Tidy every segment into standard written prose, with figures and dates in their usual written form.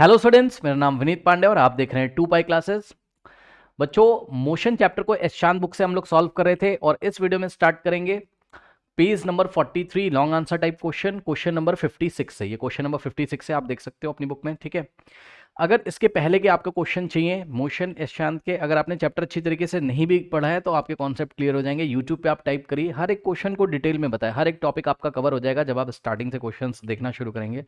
Hello students, मेरा नाम विनीत पांडे और आप देख रहे हैं 2 पाई क्लासेस। बच्चों, मोशन चैप्टर को एस बुक से हम लोग सॉल्व कर रहे थे और इस वीडियो में स्टार्ट करेंगे page number 43 long answer type question number 56 से। ये क्वेश्चन नंबर 56 से आप देख सकते हो अपनी बुक में, ठीक है। अगर इसके पहले के आपको क्वेश्चन चाहिए मोशन एशांत के, अगर आपने चैप्टर अच्छी तरीके से नहीं भी पढ़ा है तो आपके कॉन्सेप्ट क्लियर हो जाएंगे। यूट्यूब पे आप टाइप करिए, हर एक क्वेश्चन को डिटेल में बताया, हर एक टॉपिक आपका कवर हो जाएगा जब आप स्टार्टिंग से क्वेश्चंस देखना शुरू करेंगे।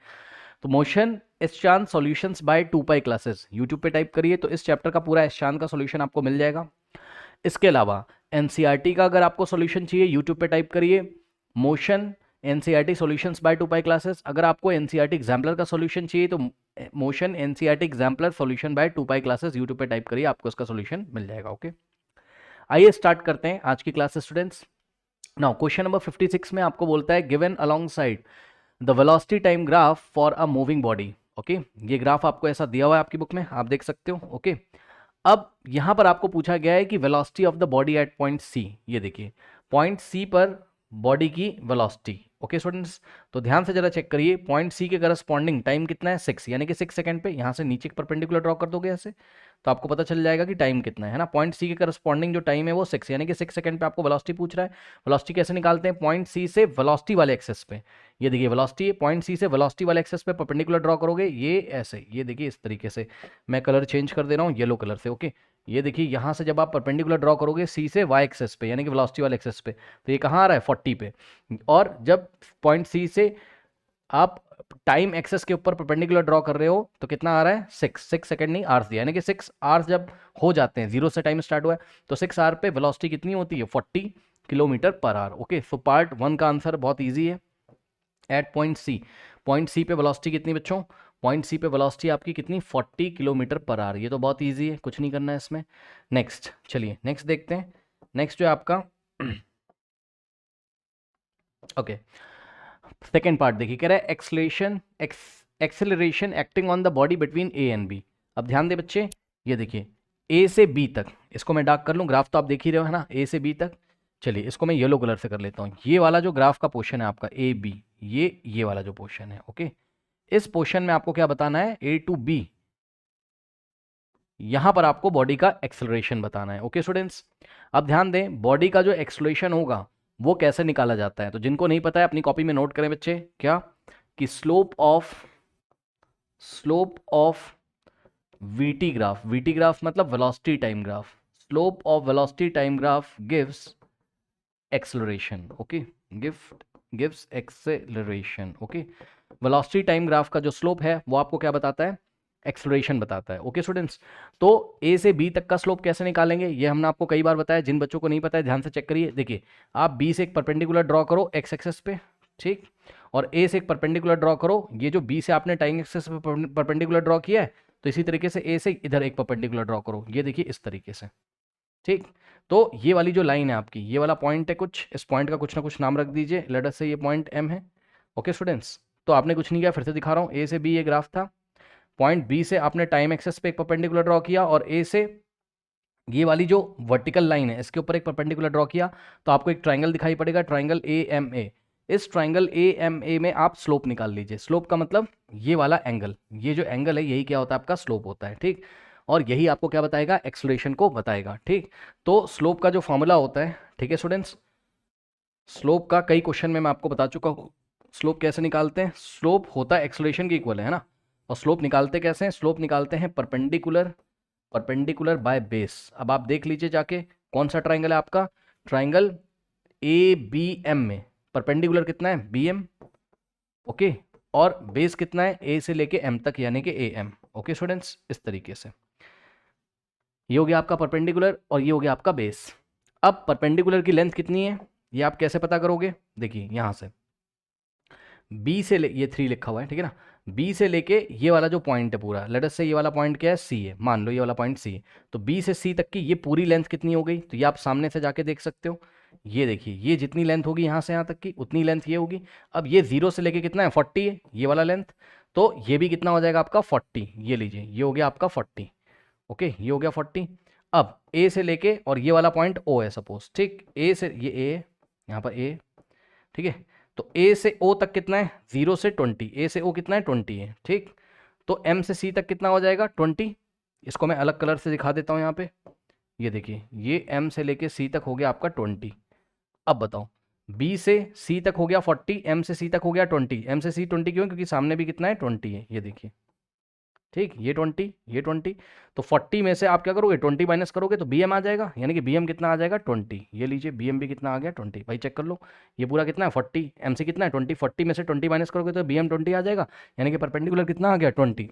तो motion Eshant solutions by 2 pi classes YouTube पे टाइप करिए तो इस चैप्टर का पूरा एशांत का सॉल्यूशन आपको मिल जाएगा। इसके अलावा एनसीईआरटी का अगर आपको सॉल्यूशन चाहिए यूट्यूब पे टाइप करिए motion NCERT solutions by 2 pi classes. अगर आपको एनसीईआरटी एग्जाम्पलर का सॉल्यूशन चाहिए तो motion NCERT exemplar solution by 2 pi classes YouTube पे टाइप करिए, आपको इसका सॉल्यूशन मिल जाएगा। ओके, आइए स्टार्ट करते हैं आज की class students. Now question number 56 में आपको बोलता है given along side the velocity time graph for a moving body. Okay, ये ग्राफ आपको ऐसा दिया हुआ है आपकी बुक में, आप देख सकते हो। ओके, अब यहां पर आपको पूछा गया है कि velocity of the body at point C. ये देखिए पॉइंट सी पर बॉडी की वेलोसिटी। ओके स्टूडेंट्स, तो ध्यान से जरा चेक करिए, पॉइंट सी के करस्पॉन्डिंग टाइम कितना है 6, यानी कि 6 सेकंड पे। यहां से नीचे एक परपेंडिकुलर ड्रॉ कर दोगे ऐसे तो आपको पता चल जाएगा कि टाइम कितना है ना। पॉइंट सी के करस्पॉन्डिंग जो टाइम है वो 6, यानी कि 6 सेकंड पे आपको वेलोसिटी पूछ रहा है। वेलोसिटी कैसे निकालते हैं, पॉइंट सी से वेलोसिटी वाले एक्सेस पे। ये देखिए वेलोसिटी पॉइंट सी से वेलोसिटी वाले एक्सेस पे परपेंडिकुलर ड्रॉ करोगे, ये ऐसे, ये देखिए इस तरीके से। मैं कलर चेंज कर दे रहा हूँ येलो कलर से। ओके, ये देखिए यहाँ से जब आप परपेंडिकुलर ड्रॉ करोगे सी से वाई एक्सेस पे, यानी कि वेलोसिटी वाले एक्सेस पे, तो ये कहाँ आ रहा है 40 पे। और जब पॉइंट सी से आप टाइम एक्सेस के ऊपर परपेंडिकुलर ड्रॉ कर रहे हो तो कितना आ रहा है 6 सेकंड नहीं आवर्स दिया, यानी कि 6 आवर्स जब हो जाते हैं, जीरो से टाइम स्टार्ट हुआ है तो 6 आवर पे वेलोसिटी कितनी होती है 40 kilometre per hour. Okay, so part 1 का आंसर बहुत ईजी है। एट पॉइंट सी पे वेलोसिटी कितनी बच्चों, पॉइंट सी पे वेलोसिटी आपकी कितनी 40 किलोमीटर पर आवर। ये तो बहुत ईजी है, कुछ नहीं करना है इसमें। नेक्स्ट, चलिए नेक्स्ट देखते हैं। नेक्स्ट जो है आपका ओके, सेकेंड पार्ट देखिए, कह रहा है acceleration acting on the body between A and B. अब ध्यान दे बच्चे, ये देखिए ए से बी तक, इसको मैं डार्क कर लूँ, ग्राफ तो आप देख ही रहे हो है ना, ए से बी तक। चलिए इसको मैं येलो कलर से कर लेता हूँ। ये वाला जो ग्राफ का पोर्शन है आपका ए बी, ये वाला जो पोर्शन है, ओके, इस पोर्शन में आपको क्या बताना है, ए टू बी, यहां पर आपको बॉडी का एक्सेलरेशन बताना है। ओके स्टूडेंट्स, अब ध्यान दें, बॉडी का जो एक्सेलरेशन होगा वो कैसे निकाला जाता है, तो जिनको नहीं पता है अपनी कॉपी में नोट करें बच्चे, क्या कि slope of VT graph, VT graph मतलब velocity time graph, slope of velocity time graph gives acceleration. Okay, gives acceleration. Okay, velocity time graph का जो स्लोप है वो आपको क्या बताता है, एक्सेलरेशन बताता है। ओके स्टूडेंट्स, तो ए से बी तक का स्लोप कैसे निकालेंगे ये हमने आपको कई बार बताया, जिन बच्चों को नहीं पता है ध्यान से चेक करिए। देखिए आप बी से एक परपेंडिकुलर ड्रॉ करो एक्स एक्सेस पे, ठीक, और ए से एक परपेंडिकुलर ड्रॉ करो, ये जो बी से आपने टाइम एक्सेस पे परपेंडिकुलर ड्रॉ किया है तो इसी तरीके से ए से इधर एक परपेंडिकुलर ड्रॉ करो, ये देखिए इस तरीके से, ठीक। तो ये वाली जो लाइन है आपकी, ये वाला पॉइंट है कुछ, इस पॉइंट का कुछ ना कुछ नाम रख दीजिए, लेट अस से ये पॉइंट एम है। ओके स्टूडेंट्स, तो आपने कुछ नहीं किया, फिर से दिखा रहा हूँ, ए से बी ये ग्राफ था, पॉइंट बी से आपने टाइम एक्सेस पे एक परपेंडिकुलर ड्रॉ किया और ए से ये वाली जो वर्टिकल लाइन है इसके ऊपर एक परपेंडिकुलर ड्रॉ किया, तो आपको एक ट्राइंगल दिखाई पड़ेगा, ट्राइंगल ए एम ए। इस ट्राइंगल ए एम ए में आप स्लोप निकाल लीजिए। स्लोप का मतलब ये वाला एंगल, ये जो एंगल है यही क्या होता है आपका स्लोप होता है, ठीक, और यही आपको क्या बताएगा, एक्सेलरेशन को बताएगा, ठीक। तो स्लोप का जो फॉर्मूला होता है, ठीक है स्टूडेंट्स, स्लोप का कई क्वेश्चन में मैं आपको बता चुका हूँ। स्लोप कैसे निकालते हैं, स्लोप होता है एक्सेलरेशन के इक्वल है ना, और स्लोप निकालते कैसे हैं, स्लोप निकालते हैं परपेंडिकुलर बाय बेस। अब आप देख लीजिए जाके कौन सा ट्राइंगल है आपका, ट्राइंगल ए बी एम में परपेंडिकुलर कितना है बी एम, ओके, और बेस कितना है ए से लेके एम तक, यानी कि ए एम। ओके स्टूडेंट्स, इस तरीके से ये हो गया आपका परपेंडिकुलर और ये हो गया आपका बेस। अब परपेंडिकुलर की लेंथ कितनी है ये आप कैसे पता करोगे, देखिए यहां से बी से ले, ये 3 लिखा हुआ है, ठीक है ना, बी से लेके ये वाला जो पॉइंट है पूरा, लेट अस से ये वाला पॉइंट क्या है सी है, मान लो ये वाला पॉइंट सी है, तो बी से सी तक की ये पूरी लेंथ कितनी हो गई, तो ये आप सामने से जाके देख सकते हो। ये देखिए ये जितनी लेंथ होगी यहाँ से यहाँ तक की उतनी लेंथ ये होगी। अब ये 0 से लेके कितना है 40 है ये वाला लेंथ, तो ये भी कितना हो जाएगा आपका 40, ये लीजिए ये हो गया आपका 40। ओके, ये हो गया 40। अब ए से लेके और ये वाला पॉइंट ओ है सपोज, ठीक, ए से ये ए, यहाँ पर ए, ठीक है, तो ए से ओ तक कितना है 0 से 20, ए से ओ कितना है 20 है, ठीक। तो m से c तक कितना हो जाएगा 20। इसको मैं अलग कलर से दिखा देता हूँ यहाँ पे, ये देखिए ये m से लेके c तक हो गया आपका 20। अब बताओ b से c तक हो गया 40, m से c तक हो गया 20। m से c 20 क्यों? क्योंकि सामने भी कितना है 20 है, ये देखिए ठीक, ये 20 ये 20। तो 40 में से आप क्या करोगे 20 माइनस करोगे तो bm आ जाएगा, यानी कि bm कितना आ जाएगा 20। ये लीजिए bm भी कितना आ गया 20। भाई चेक कर लो, ये पूरा कितना है 40, m से कितना है 20, 40 में से 20 माइनस करोगे तो bm 20 आ जाएगा, यानी कि परपेंडिकुलर कितना आ गया 20।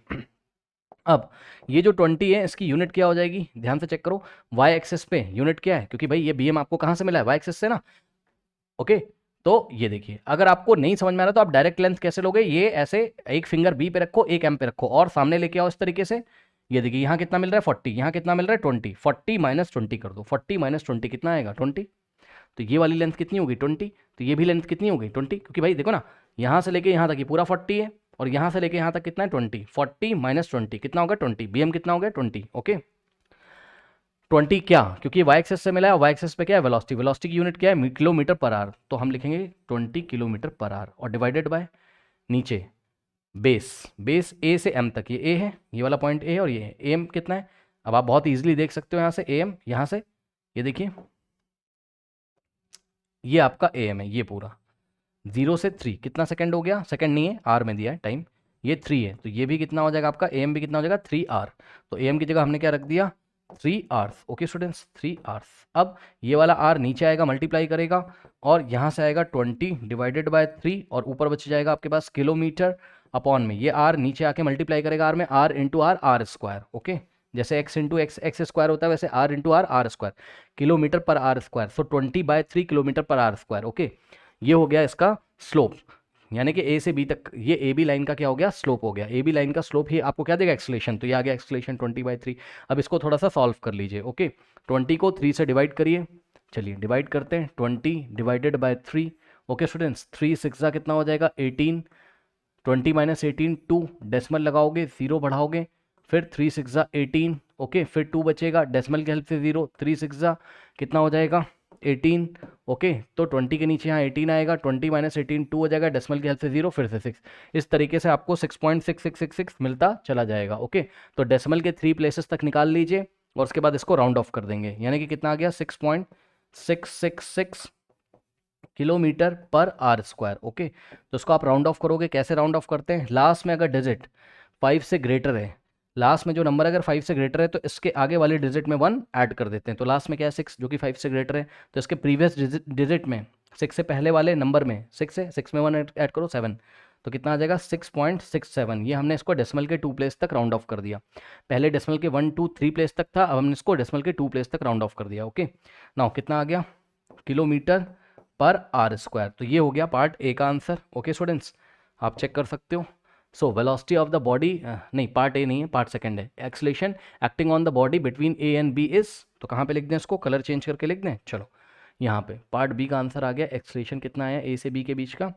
अब ये जो 20 है इसकी यूनिट क्या हो जाएगी, ध्यान से चेक करो, वाई एक्सेस पे यूनिट क्या है, क्योंकि भाई ये bm आपको कहाँ से मिला है, वाई एक्सेस से ना। ओके, तो ये देखिए अगर आपको नहीं समझ में आ रहा तो आप डायरेक्ट लेंथ कैसे लोगे, ये ऐसे एक फिंगर बी पे रखो, एक एम पे रखो और सामने लेके आओ इस तरीके से। ये देखिए यहाँ कितना मिल रहा है 40, यहाँ कितना मिल रहा है 20, 40 माइनस 20 कर दो, 40 माइनस 20 कितना आएगा 20। तो ये वाली लेंथ कितनी होगी 20, तो ये भी लेंथ कितनी होगी 20, क्योंकि भाई देखो ना यहाँ से लेके यहाँ तक ये पूरा 40 है और यहाँ से लेके यहाँ तक कितना है 20, 40 माइनस 20 कितना होगा 20, bm कितना हो गया 20। ओके 20 क्या, क्योंकि वाई एक्सेस से मिला है, वाई एक्सेस पे क्या है वेलोसिटी, वेलोसिटी की यूनिट क्या है किलोमीटर पर आवर, तो हम लिखेंगे 20 किलोमीटर पर आवर और डिवाइडेड बाय नीचे बेस, बेस ए से एम तक, ये ए है, ये वाला पॉइंट ए है और ये है, एम कितना है। अब आप बहुत इजीली देख सकते हो यहाँ से एम, यहाँ से ये देखिए ये आपका एम है, ये पूरा 0 से 3 कितना सेकंड हो गया, सेकंड नहीं है आर में दिया है टाइम, ये 3 है तो ये भी कितना हो जाएगा आपका एम भी कितना हो जाएगा 3 आर। तो एम की जगह हमने क्या रख दिया 3 आर्स। Okay students 3 hours. अब ये वाला आर नीचे आएगा मल्टीप्लाई करेगा और यहाँ से आएगा 20 डिवाइडेड बाय 3 और ऊपर बच जाएगा आपके पास किलोमीटर अपॉन में, ये आर नीचे आके मल्टीप्लाई करेगा आर में, r into r r square. Okay जैसे x into x x square होता है वैसे r into r r square, kilometre per r square, so 20/3 kilometre per r square. Okay ये हो गया इसका स्लोप, यानी कि ए से बी तक ये ए बी लाइन का क्या हो गया स्लोप हो गया, ए बी लाइन का स्लोप ही आपको क्या देगा एक्सलेशन, तो ये आ गया एक्सलेशन 20/3। अब इसको थोड़ा सा सॉल्व कर लीजिए। ओके 20 को 3 से डिवाइड करिए, चलिए डिवाइड करते हैं 20 डिवाइडेड बाय 3। ओके स्टूडेंट्स 3 6 कितना हो जाएगा 18, 20 माइनस 18 2, डेसिमल लगाओगे 0 बढ़ाओगे फिर 3 6 18। ओके फिर 2 बचेगा डेसिमल की हेल्प से 0, 3 6 कितना हो जाएगा 18। ओके तो 20 के नीचे यहाँ 18 आएगा, 20 माइनस 18 2 हो जाएगा, डेसिमल की हेल्प से 0 फिर से 6, इस तरीके से आपको 6.6666 मिलता चला जाएगा। ओके तो डेसिमल के 3 प्लेसेस तक निकाल लीजिए और उसके बाद इसको राउंड ऑफ कर देंगे, यानी कि कितना आ गया 6.666 kilometre per r square. Okay तो इसको आप राउंड ऑफ करोगे, कैसे राउंड ऑफ करते हैं, लास्ट में अगर डिजिट 5 से ग्रेटर है, लास्ट में जो नंबर अगर 5 से ग्रेटर है तो इसके आगे वाले डिजिट में 1 ऐड कर देते हैं, तो लास्ट में क्या है 6 जो कि 5 से ग्रेटर है, तो इसके प्रीवियस डिजिट में 6 से पहले वाले नंबर में 6 है, 6 में 1 ऐड करो 7, तो कितना आ जाएगा 6.67। ये हमने इसको डेसिमल के 2 प्लेस तक राउंड ऑफ कर दिया, पहले डेसिमल के 1 2 3 प्लेस तक था, अब हमने इसको डेसिमल के 2 प्लेस तक राउंड ऑफ कर दिया। ओके नाउ कितना आ गया किलोमीटर पर आर स्क्वायर, तो ये हो गया पार्ट ए का आंसर। ओके स्टूडेंट्स आप चेक कर सकते हो। So velocity of the body, नहीं पार्ट ए नहीं है पार्ट सेकंड है, acceleration acting on the body between A and B is, तो कहाँ पे लिख दें इसको, कलर चेंज करके लिख दें, चलो यहाँ पे पार्ट बी का आंसर आ गया, एक्सलेशन कितना आया ए से बी के बीच का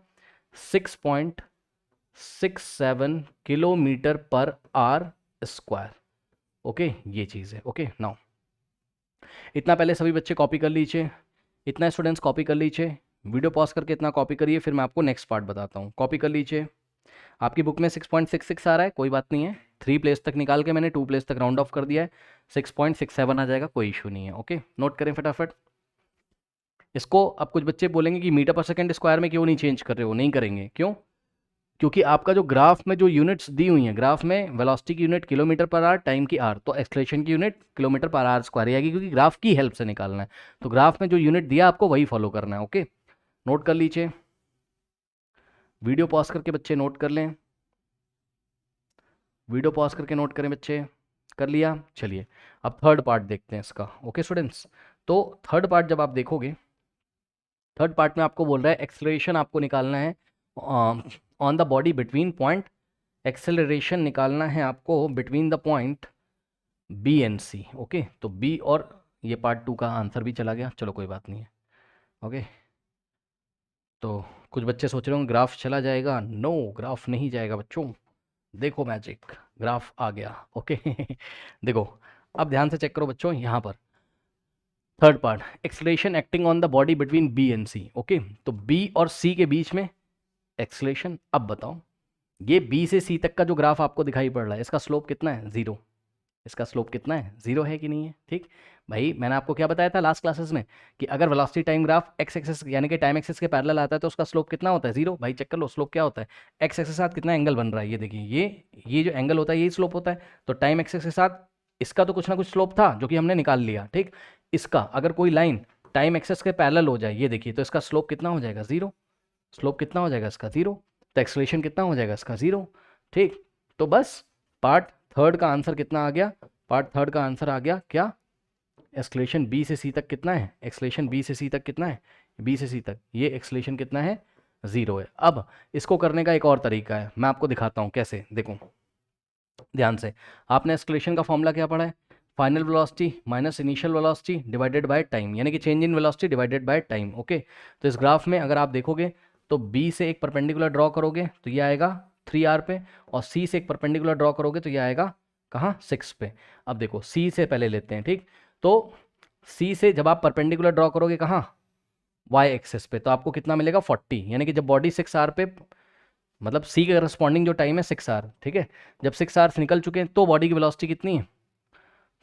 6.67 kilometre per r square. Okay ये चीज़ है। ओके नाउ इतना पहले सभी बच्चे कॉपी कर लीजिए, इतना स्टूडेंट्स कॉपी कर लीजिए, वीडियो पॉज करके इतना कॉपी करिए, फिर मैं आपको नेक्स्ट पार्ट बताता हूँ। कॉपी कर लीजिए, आपकी बुक में 6.66 आ रहा है, कोई बात नहीं है, 3 प्लेस तक निकाल के मैंने 2 प्लेस तक राउंड ऑफ कर दिया है, 6.67 आ जाएगा, कोई इशू नहीं है। ओके नोट करें फटाफट इसको। अब कुछ बच्चे बोलेंगे कि मीटर पर सेकंड स्क्वायर में क्यों नहीं चेंज कर रहे हो, नहीं करेंगे क्यों, क्योंकि आपका जो ग्राफ में जो यूनिट्स दी हुई हैं, ग्राफ में वेलोसिटी की unit kilometre per our, time की आर, तो एक्सलेशन की unit kilometre per our square आएगी, क्योंकि ग्राफ की हेल्प से निकालना है, तो ग्राफ में जो यूनिट दिया आपको वही फॉलो करना है। ओके नोट कर लीजिए, वीडियो पॉज करके बच्चे नोट कर लें, वीडियो पॉज करके नोट करें बच्चे, कर लिया। चलिए अब थर्ड पार्ट देखते हैं इसका। ओके स्टूडेंट्स तो थर्ड पार्ट जब आप देखोगे, थर्ड पार्ट में आपको बोल रहा है एक्सेलरेशन आपको निकालना है on the body between point, acceleration निकालना है आपको between the point B and C. Okay तो बी, और ये पार्ट 2 का आंसर भी चला गया, चलो कोई बात नहीं है। ओके तो कुछ बच्चे सोच रहे होंगे ग्राफ चला जाएगा, नो ग्राफ नहीं जाएगा बच्चों, देखो मैजिक ग्राफ आ गया। ओके देखो अब ध्यान से चेक करो बच्चों, यहाँ पर third part acceleration acting on the body between B and C. Okay तो बी और सी के बीच में एक्सेलरेशन। अब बताओ ये बी से सी तक का जो ग्राफ आपको दिखाई पड़ रहा है, इसका स्लोप कितना है? 0। इसका स्लोप कितना है? 0 है कि नहीं है? ठीक भाई, मैंने आपको क्या बताया था लास्ट क्लासेस में कि अगर velocity time graph x axis यानी कि टाइम एक्सिस के पैरेलल आता है तो उसका स्लोप कितना होता है? 0। भाई चेक कर लो स्लोप क्या होता है। एक्स एक्सिस के साथ कितना एंगल बन रहा है, ये देखिए, ये जो एंगल होता है यही स्लोप होता है। तो टाइम एक्सिस के साथ इसका तो कुछ ना कुछ स्लोप था जो कि हमने निकाल लिया। ठीक, इसका अगर कोई लाइन टाइम एक्सिस के पैरेलल हो जाए, ये देखिए, तो इसका स्लोप कितना हो जाएगा? 0। स्लोप कितना हो जाएगा इसका? 0। तो एक्सलेशन कितना हो जाएगा इसका? 0। ठीक, तो बस पार्ट थर्ड का आंसर कितना आ गया? पार्ट थर्ड का आंसर आ गया क्या? एक्सलेशन बी से सी तक कितना है? एक्सलेशन बी से सी तक कितना है? बी से सी तक ये एक्सलेशन कितना है? 0 है। अब इसको करने का एक और तरीका है, मैं आपको दिखाता हूँ कैसे। देखो ध्यान से, आपने एक्सलेशन का फॉर्मूला क्या पढ़ा है? Final velocity minus initial velocity divided by time, यानी कि change in velocity divided by time. Okay, तो इस ग्राफ में अगर आप देखोगे तो बी से एक परपेंडिकुलर ड्रॉ करोगे तो ये आएगा 3r पे, और सी से एक परपेंडिकुलर ड्रॉ करोगे तो ये आएगा कहाँ? 6 पे। अब देखो सी से पहले लेते हैं। ठीक, तो सी से जब आप परपेंडिकुलर ड्रॉ करोगे कहाँ? वाई एक्सेस पे, तो आपको कितना मिलेगा? 40, यानी कि जब बॉडी 6r पे, मतलब सी के करस्पॉन्डिंग जो टाइम है 6r, ठीक है, जब 6r निकल चुके हैं तो बॉडी की वेलोसिटी कितनी है?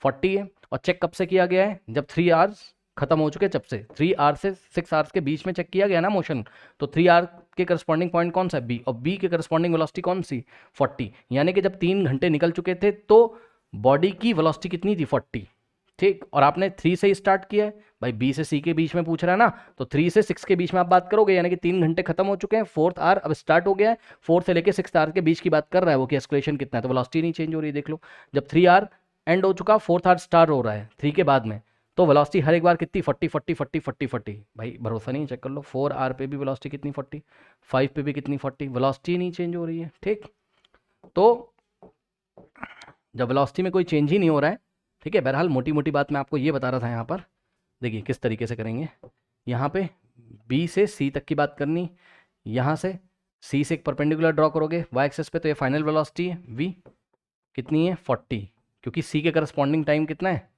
40 है। और चेक कब से किया गया है? जब 3 आवर्स खत्म हो चुके हैं, जब से 3 आवर्स से 6 आवर्स के बीच में चेक किया गया ना मोशन, तो 3 आवर के करस्पॉन्डिंग पॉइंट कौन सा है? बी, और बी के करस्पॉन्डिंग वेलोसिटी कौन सी? 40, यानी कि जब 3 घंटे निकल चुके थे तो बॉडी की वेलोसिटी कितनी थी? 40। ठीक, और आपने 3 से ही स्टार्ट किया है भाई, बी से सी के बीच में पूछ रहा है ना, तो 3 से 6 के बीच में आप बात करोगे, यानी कि 3 घंटे खत्म हो चुके हैं, 4th आवर अब स्टार्ट हो गया है, 4 से लेके 6th आवर के बीच की बात कर रहा है वो, कि एक्सलेशन कितना है, तो वेलोसिटी नहीं चेंज हो रही है। देख लो, जब 3 आवर एंड हो चुका, 4th आवर स्टार्ट हो रहा है 3 के बाद में, तो वेलोसिटी हर एक बार कितनी? 40 40 40 40 40। भाई भरोसा नहीं, चेक कर लो, 4 आवर पे भी वेलोसिटी कितनी? 40, 5 पे भी कितनी? 40। वेलोसिटी नहीं चेंज हो रही है। ठीक, तो जब वेलोसिटी में कोई चेंज ही नहीं हो रहा है, ठीक है, बहरहाल मोटी मोटी बात मैं आपको ये बता रहा था यहाँ पर। देखिए किस तरीके से करेंगे, यहाँ पे बी से सी तक की बात करनी, यहाँ से सी से एक परपेंडिकुलर ड्रॉ करोगे वाई एक्सेस पे, तो ये फाइनल वेलोसिटी है वी, कितनी है? 40, क्योंकि सी के करस्पॉन्डिंग टाइम कितना है?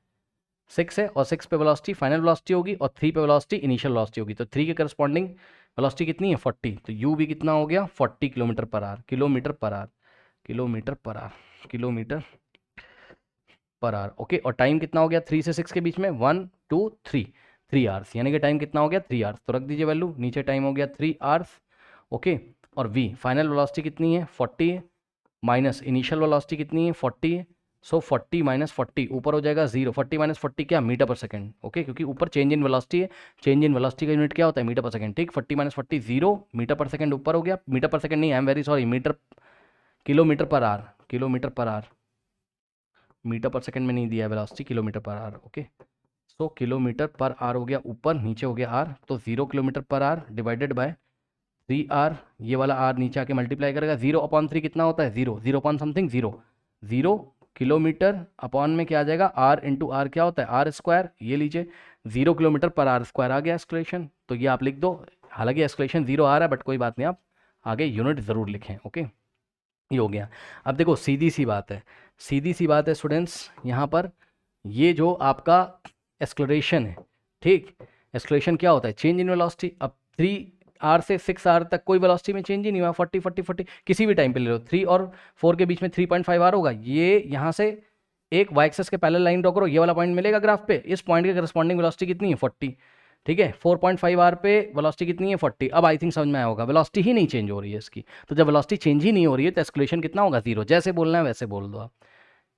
6 है, और 6 पे वेलोसिटी फाइनल वेलोसिटी होगी, और 3 पे वेलोसिटी इनिशियल वेलोसिटी होगी, तो 3 के करस्पॉन्डिंग वेलोसिटी कितनी है? 40, तो यू भी कितना हो गया? 40 kilometre per hour, kilometre per hour, kilometre per hour, kilometre per hour. Okay, और टाइम कितना हो गया 3 से 6 के बीच में? 1 2 3, 3 आवर्स, यानी कि टाइम कितना हो गया? 3 आवर्स, तो रख दीजिए वैल्यू नीचे, टाइम हो गया 3 आवर्स। ओके, और v फाइनल वेलोसिटी कितनी है? 40 है, माइनस इनिशियल वेलोसिटी कितनी है? 40 है, सो 40 माइनस 40 ऊपर हो जाएगा 0, 40 माइनस 40 क्या? Metre per second. ओके, क्योंकि ऊपर चेंज इन वेलोसिटी है, चेंज इन वेलोसिटी का यूनिट क्या होता है? Metre per second. ठीक, 40 माइनस 40 0, मीटर पर सेकंड ऊपर हो गया, मीटर पर सेकंड नहीं, I am very sorry, metre, kilometre per hour, kilometre per hour, metre per second में नहीं दिया है velocity, kilometre per hour. Okay, so kilometre per hour हो गया ऊपर, नीचे हो गया आर, तो 0 kilometre per our divided by 3 are, ये वाला आर नीचे आके मल्टीप्लाई करेगा, 0/3 कितना होता है? 0, 0 अपॉन समथिंग 0, 0 किलोमीटर अपॉन में क्या आ जाएगा? आर इंटू आर क्या होता है? आर स्क्वायर, ये लीजिए 0 किलोमीटर पर आर स्क्वायर आ गया एक्सक्लेशन, तो ये आप लिख दो। हालांकि एक्सक्लेशन 0 आ रहा है, बट कोई बात नहीं, आप आगे यूनिट ज़रूर लिखें। ओके, ये हो गया। अब देखो सीधी सी बात है, सीधी सी बात है स्टूडेंट्स, यहाँ पर ये जो आपका एक्सलरेशन है, ठीक, एक्सलरेशन क्या होता है? Change in velocity. अब 3 आवर से 6 आवर तक कोई वेलोसिटी में चेंज ही नहीं हुआ, 40 40 40 किसी भी टाइम पे ले लो, 3 और 4 के बीच में 3.5 आवर होगा, ये यहाँ से एक वाई एक्सेस के पैरेलल लाइन ड्रॉ करो, ये वाला पॉइंट मिलेगा ग्राफ पे, इस पॉइंट के करस्पॉन्डिंग वेलोसिटी कितनी है? 40। ठीक है, 4.5 आवर पे वेलोसिटी कितनी है? 40। अब आई थिंक समझ में आया होगा, वेलोसिटी ही नहीं चेंज हो रही है इसकी, तो जब वेलोसिटी चेंज ही नहीं हो रही है तो एक्सक्लेशन कितना होगा? 0। जैसे बोलना है वैसे बोल दो आप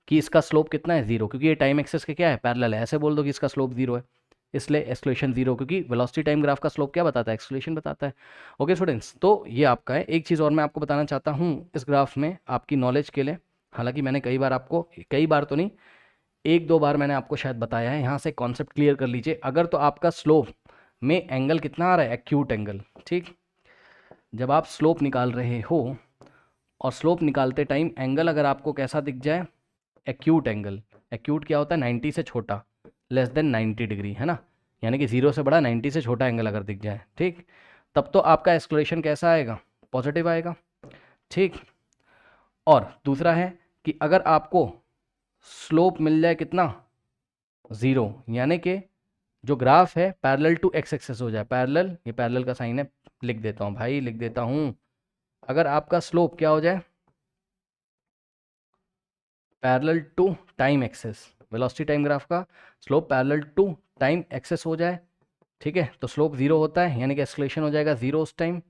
कि इसका स्लोप कितना है? 0, क्योंकि ये टाइम एक्सेस के क्या है? पैरेलल है, ऐसे बोल दो कि इसका स्लोप 0 है, इसलिए एक्सक्लेशन 0, क्योंकि वेलोसिटी टाइम ग्राफ का स्लोप क्या बताता है? एक्सक्लेशन बताता है। ओके स्टूडेंट्स, तो ये आपका है। एक चीज़ और मैं आपको बताना चाहता हूँ इस ग्राफ में आपकी नॉलेज के लिए, हालांकि मैंने कई बार आपको, कई बार तो नहीं, 1-2 बार मैंने आपको शायद बताया है, यहाँ से कॉन्सेप्ट क्लियर कर लीजिए। अगर तो आपका स्लोप में एंगल कितना आ रहा है? Acute angle. ठीक, जब आप स्लोप निकाल रहे हो और स्लोप निकालते टाइम एंगल अगर आपको कैसा दिख जाए? Acute angle. एक्यूट क्या होता है? 90 से छोटा, लेस देन 90 डिग्री, है ना, यानी कि 0 से बड़ा, 90 से छोटा एंगल अगर दिख जाए, ठीक, तब तो आपका एक्सक्लेरेशन कैसा आएगा? पॉजिटिव आएगा। ठीक, और दूसरा है कि अगर आपको स्लोप मिल जाए कितना? 0, यानी कि जो ग्राफ है पैरेलल टू एक्स एक्सेस हो जाए, पैरेलल, ये पैरेलल का साइन है, लिख देता हूँ भाई, लिख देता हूँ, अगर आपका स्लोप क्या हो जाए, parallel to time axis, velocity time graph का slope parallel to time axis हो जाए, ठीक है, तो स्लोप जीरो होता है, यानी कि एक्सलेशन हो जाएगा जीरो उस टाइम।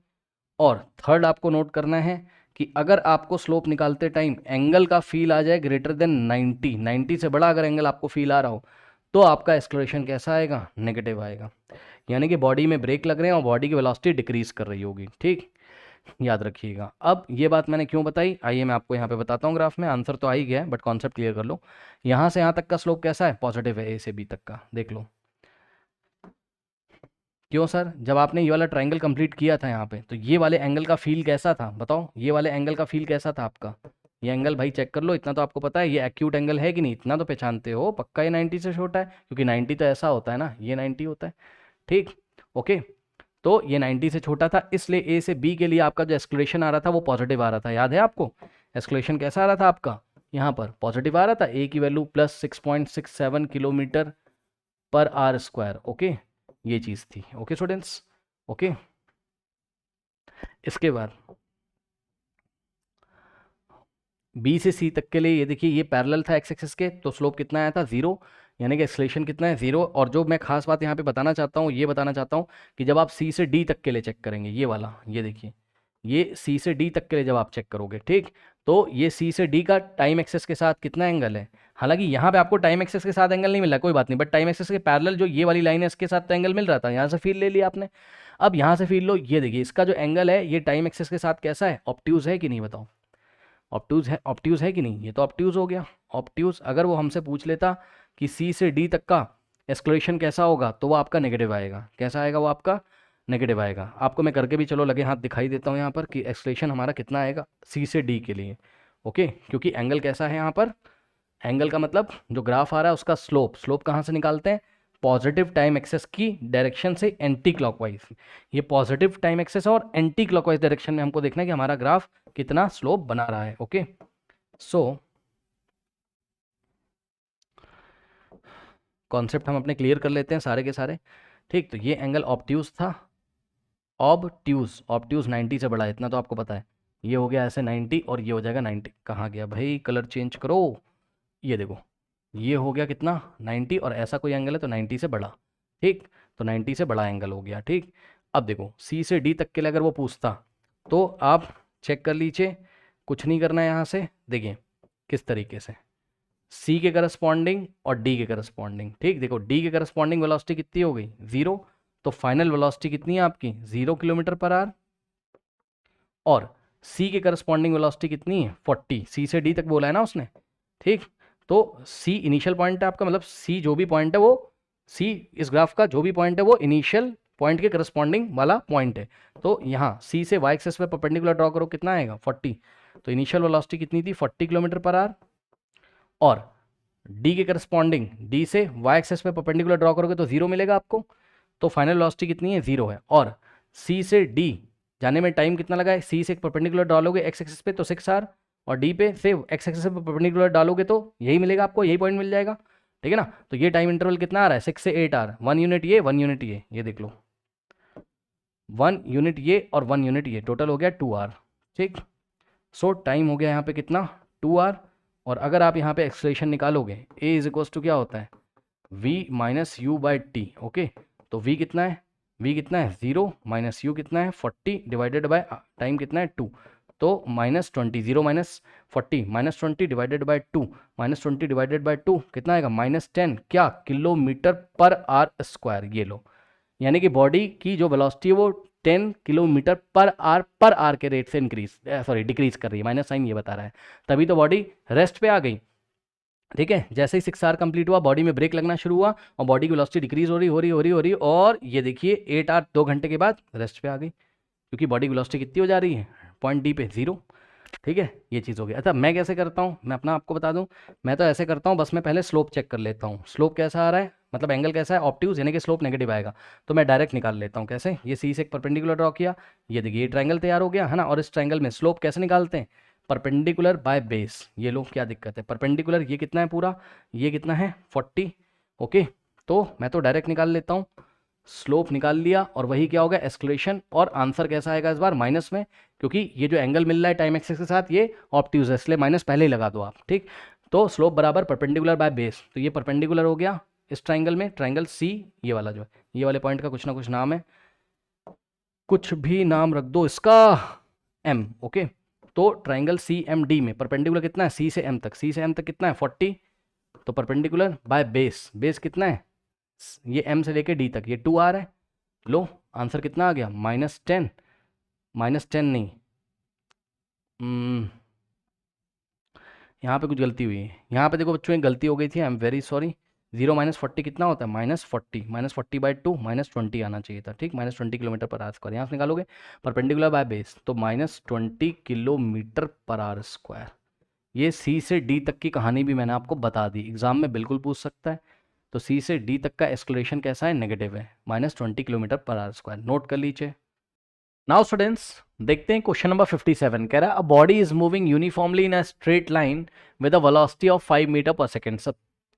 और थर्ड आपको नोट करना है कि अगर आपको स्लोप निकालते टाइम एंगल का फील आ जाए ग्रेटर देन 90, 90 से बड़ा अगर एंगल आपको फील आ रहा हो, तो आपका एक्सलेशन कैसा आएगा, नेगेटिव आएगा, यानी कि बॉडी में ब्रेक लग रहे हैं और बॉडी की वेलोसिटी डिक्रीज कर रही होगी, ठीक, याद रखिएगा। अब ये बात मैंने क्यों बताई, आइए मैं आपको यहाँ पे बताता हूँ ग्राफ में, आंसर तो आ ही गया है बट कॉन्सेप्ट क्लियर कर लो। यहाँ से यहाँ तक का स्लोप कैसा है, पॉजिटिव है, ए से बी तक का, देख लो। क्यों सर, जब आपने ये वाला ट्रायंगल कंप्लीट किया था यहाँ पे, तो ये वाले एंगल का फील कैसा था बताओ, ये वाले एंगल का फील कैसा था आपका, ये एंगल भाई चेक कर लो, इतना तो आपको पता है ये एक्यूट एंगल है कि नहीं, इतना तो पहचानते हो पक्का, ये 90 से छोटा है, क्योंकि 90 तो ऐसा होता है ना, ये 90 होता है, ठीक, ओके। तो ये 90 से छोटा था, इसलिए ए से बी के लिए आपका जो एक्सक्लेशन आ रहा था वो पॉजिटिव आ रहा था, याद है आपको, एक्सक्लेशन कैसा आ रहा था आपका, यहाँ पर पॉजिटिव आ रहा था, ए की value plus 6.67 kilometre per r square, okay, ये चीज़ थी, ओके स्टूडेंट्स, ओके। इसके बाद बी से सी तक के लिए ये देखिए, ये पैरेलल था एक्स एक्सिस के, तो स्लोप कितना आया था, जीरो, यानी कि एक्सलेशन कितना है, जीरो। और जो मैं खास बात यहाँ पे बताना चाहता हूँ, ये बताना चाहता हूँ कि जब आप सी से डी तक के लिए चेक करेंगे, ये वाला, ये देखिए, ये सी से डी तक के लिए जब आप चेक करोगे, ठीक, तो ये सी से डी का टाइम एक्सेस के साथ कितना एंगल है, हालांकि यहाँ पे आपको टाइम एक्सेस के साथ एंगल नहीं मिल रहा, कोई बात नहीं, बट टाइम एक्सेस के पैरेलल जो ये वाली लाइन है इसके साथ तो एंगल मिल रहा था, यहाँ से फील ले लिया आपने। अब यहाँ से फील लो, ये देखिए इसका जो एंगल है ये टाइम एक्सेस के साथ कैसा है, ऑब्ट्यूज है कि नहीं बताओ, ऑब्ट्यूज है कि नहीं, ये तो ऑब्ट्यूज हो गया, ऑब्ट्यूज। अगर वो हमसे पूछ लेता कि सी से डी तक का एस्केलेशन कैसा होगा, तो वो आपका नेगेटिव आएगा, कैसा आएगा, वो आपका नेगेटिव आएगा। आपको मैं करके भी चलो लगे हाथ दिखाई देता हूँ यहाँ पर कि एक्सलेशन हमारा कितना आएगा सी से डी के लिए, ओके, क्योंकि एंगल कैसा है यहाँ पर, एंगल का मतलब जो ग्राफ आ रहा है उसका स्लोप, स्लोप कहाँ से निकालते हैं, पॉजिटिव टाइम एक्सेस की डायरेक्शन से एंटी क्लॉकवाइज, ये पॉजिटिव टाइम एक्सेस और एंटी क्लॉकवाइज डायरेक्शन में हमको देखना है कि हमारा ग्राफ कितना स्लोप बना रहा है, ओके। सो कॉन्सेप्ट हम अपने क्लियर कर लेते हैं सारे के सारे, ठीक, तो ये एंगल ऑब्ट्यूज था, ऑब्ट्यूज, ऑब्ट्यूज 90 से बड़ा है, इतना तो आपको पता है, ये हो गया ऐसे 90 और ये हो जाएगा 90, कहाँ गया भाई, कलर चेंज करो, ये देखो, ये हो गया कितना 90, और ऐसा कोई एंगल है तो 90 से बड़ा, ठीक, तो 90 से बड़ा एंगल हो गया, ठीक। अब देखो सी से डी तक के लिए अगर वो पूछता, तो आप चेक कर लीजिए, कुछ नहीं करना है यहाँ से, देखिए किस तरीके से, सी के करस्पॉन्डिंग और डी के करस्पॉन्डिंग, ठीक, देखो डी के करस्पॉन्डिंग वेलोसिटी कितनी हो गई, जीरो, तो फाइनल वेलोसिटी कितनी है आपकी, 0 किलोमीटर पर आवर, और सी के करस्पॉन्डिंग वेलोसिटी कितनी है, 40, सी से डी तक बोला है ना उसने, ठीक, तो सी इनिशियल पॉइंट है आपका, मतलब सी जो भी पॉइंट है वो, सी इस ग्राफ का जो भी पॉइंट है वो इनिशियल पॉइंट के करस्पॉन्डिंग वाला पॉइंट है, तो यहाँ सी से वाई एक्सेस पे परपेंडिकुलर ड्रॉ करो, कितना आएगा 40, तो इनिशियल वेलोसिटी कितनी थी 40 किलोमीटर पर आवर, और डी के करस्पॉन्डिंग, डी से वाई एक्सेस पे परपेंडिकुलर ड्रॉ करोगे तो जीरो मिलेगा आपको, तो फाइनल वेलोसिटी कितनी है, जीरो है। और सी से डी जाने में टाइम कितना लगा है, सी से परपेंडिकुलर डालोगे एक्स एक्सिस पे तो 6 आर, और डी पे से एक्स एक्सिस पे परपेंडिकुलर डालोगे तो यही मिलेगा आपको, यही पॉइंट मिल जाएगा, ठीक है ना। तो ये टाइम इंटरवल कितना आ रहा है, 6 से 8 आर, 1 यूनिट ये 1 यूनिट ये देख लो, 1 यूनिट ये और 1 यूनिट ये, टोटल हो गया 2 आर, ठीक। सो टाइम हो गया यहाँ पे कितना 2 आर, और अगर आप यहाँ पे एक्सलेशन निकालोगे ए इज इक्वल्स टू क्या होता है, v minus u by T, okay, तो v कितना है, v कितना है 0 माइनस यू कितना है 40 डिवाइडेड बाय टाइम कितना है 2, तो -20, 0 minus 40 -20 divided by 2, -20 divided by 2 कितना आएगा -10, क्या किलोमीटर पर आर स्क्वायर, ये लो, यानी कि बॉडी की जो वेलोसिटी है वो 10 किलोमीटर पर आर के रेट से डिक्रीज कर रही है, माइनस साइन ये बता रहा है, तभी तो बॉडी रेस्ट पे आ गई, ठीक है। जैसे ही 6 आर कंप्लीट हुआ बॉडी में ब्रेक लगना शुरू हुआ और बॉडी की वेलोसिटी डिक्रीज हो रही, और ये देखिए 8 आर 2 घंटे के बाद रेस्ट पे आ गई, क्योंकि बॉडी की वेलोसिटी कितनी हो जा रही है, पॉइंट डी पे 0, ठीक है, ये चीज़ हो गई। अच्छा मैं कैसे करता हूँ, मैं अपना आपको बता दूँ, मैं तो ऐसे करता हूँ, बस मैं पहले स्लोप चेक कर लेता हूँ, स्लोप कैसा आ रहा है, मतलब एंगल कैसा है, ऑब्ट्यूज, यानी कि स्लोप नेगेटिव आएगा, तो मैं डायरेक्ट निकाल लेता हूँ, कैसे, ये सी से एक परपेंडिकुलर ड्रॉ किया, ये देखिए ये ट्रायंगल तैयार हो गया है ना, और इस ट्रायंगल में स्लोप कैसे निकालते हैं, परपेंडिकुलर बाय बेस, ये लो क्या दिक्कत है, परपेंडिकुलर ये कितना है पूरा, ये कितना है 40, ओके, तो मैं तो डायरेक्ट निकाल लेता हूँ, स्लोप निकाल लिया और वही क्या होगा एक्सलेशन, और आंसर कैसा आएगा इस बार माइनस में, क्योंकि ये जो एंगल मिल रहा है टाइम एक्सिस के साथ ये ऑब्ट्यूज है, इसलिए माइनस पहले ही लगा दो आप, ठीक। तो स्लोप बराबर परपेंडिकुलर बाय बेस, तो ये परपेंडिकुलर हो गया इस ट्राइंगल में, ट्राइंगल सी, ये वाला जो है, ये वाले पॉइंट का कुछ ना कुछ नाम है, कुछ भी नाम रख दो इसका, एम, ओके। तो ट्राइंगल सी एम डी में परपेंडिकुलर कितना है, सी से एम तक, सी से एम तक कितना है 40, तो परपेंडिकुलर बाय बेस, बेस कितना है, ये एम से लेके डी तक, ये 2 आ रहा है, लो आंसर कितना आ गया -10, -10 नहीं, यहाँ पे कुछ गलती हुई है, यहाँ पे देखो बच्चों एक गलती हो गई थी, आई एम वेरी सॉरी। 0 -40 कितना होता है, -40/2 -20 आना चाहिए था, ठीक, -20 km/h, यहाँ से निकालोगे परपेंडिकुलर बाय बेस, तो -20 km/h। ये सी से डी तक की कहानी भी मैंने आपको बता दी, एग्जाम में बिल्कुल पूछ सकता है। तो सी से डी तक का एक्सलेशन कैसा है, नेगेटिव है, -20 km/h, नोट कर लीजिए। नाउ स्टूडेंट्स देखते हैं क्वेश्चन नंबर 57, कह रहा है a body is moving uniformly in a straight line with a velocity of 5 metre per second.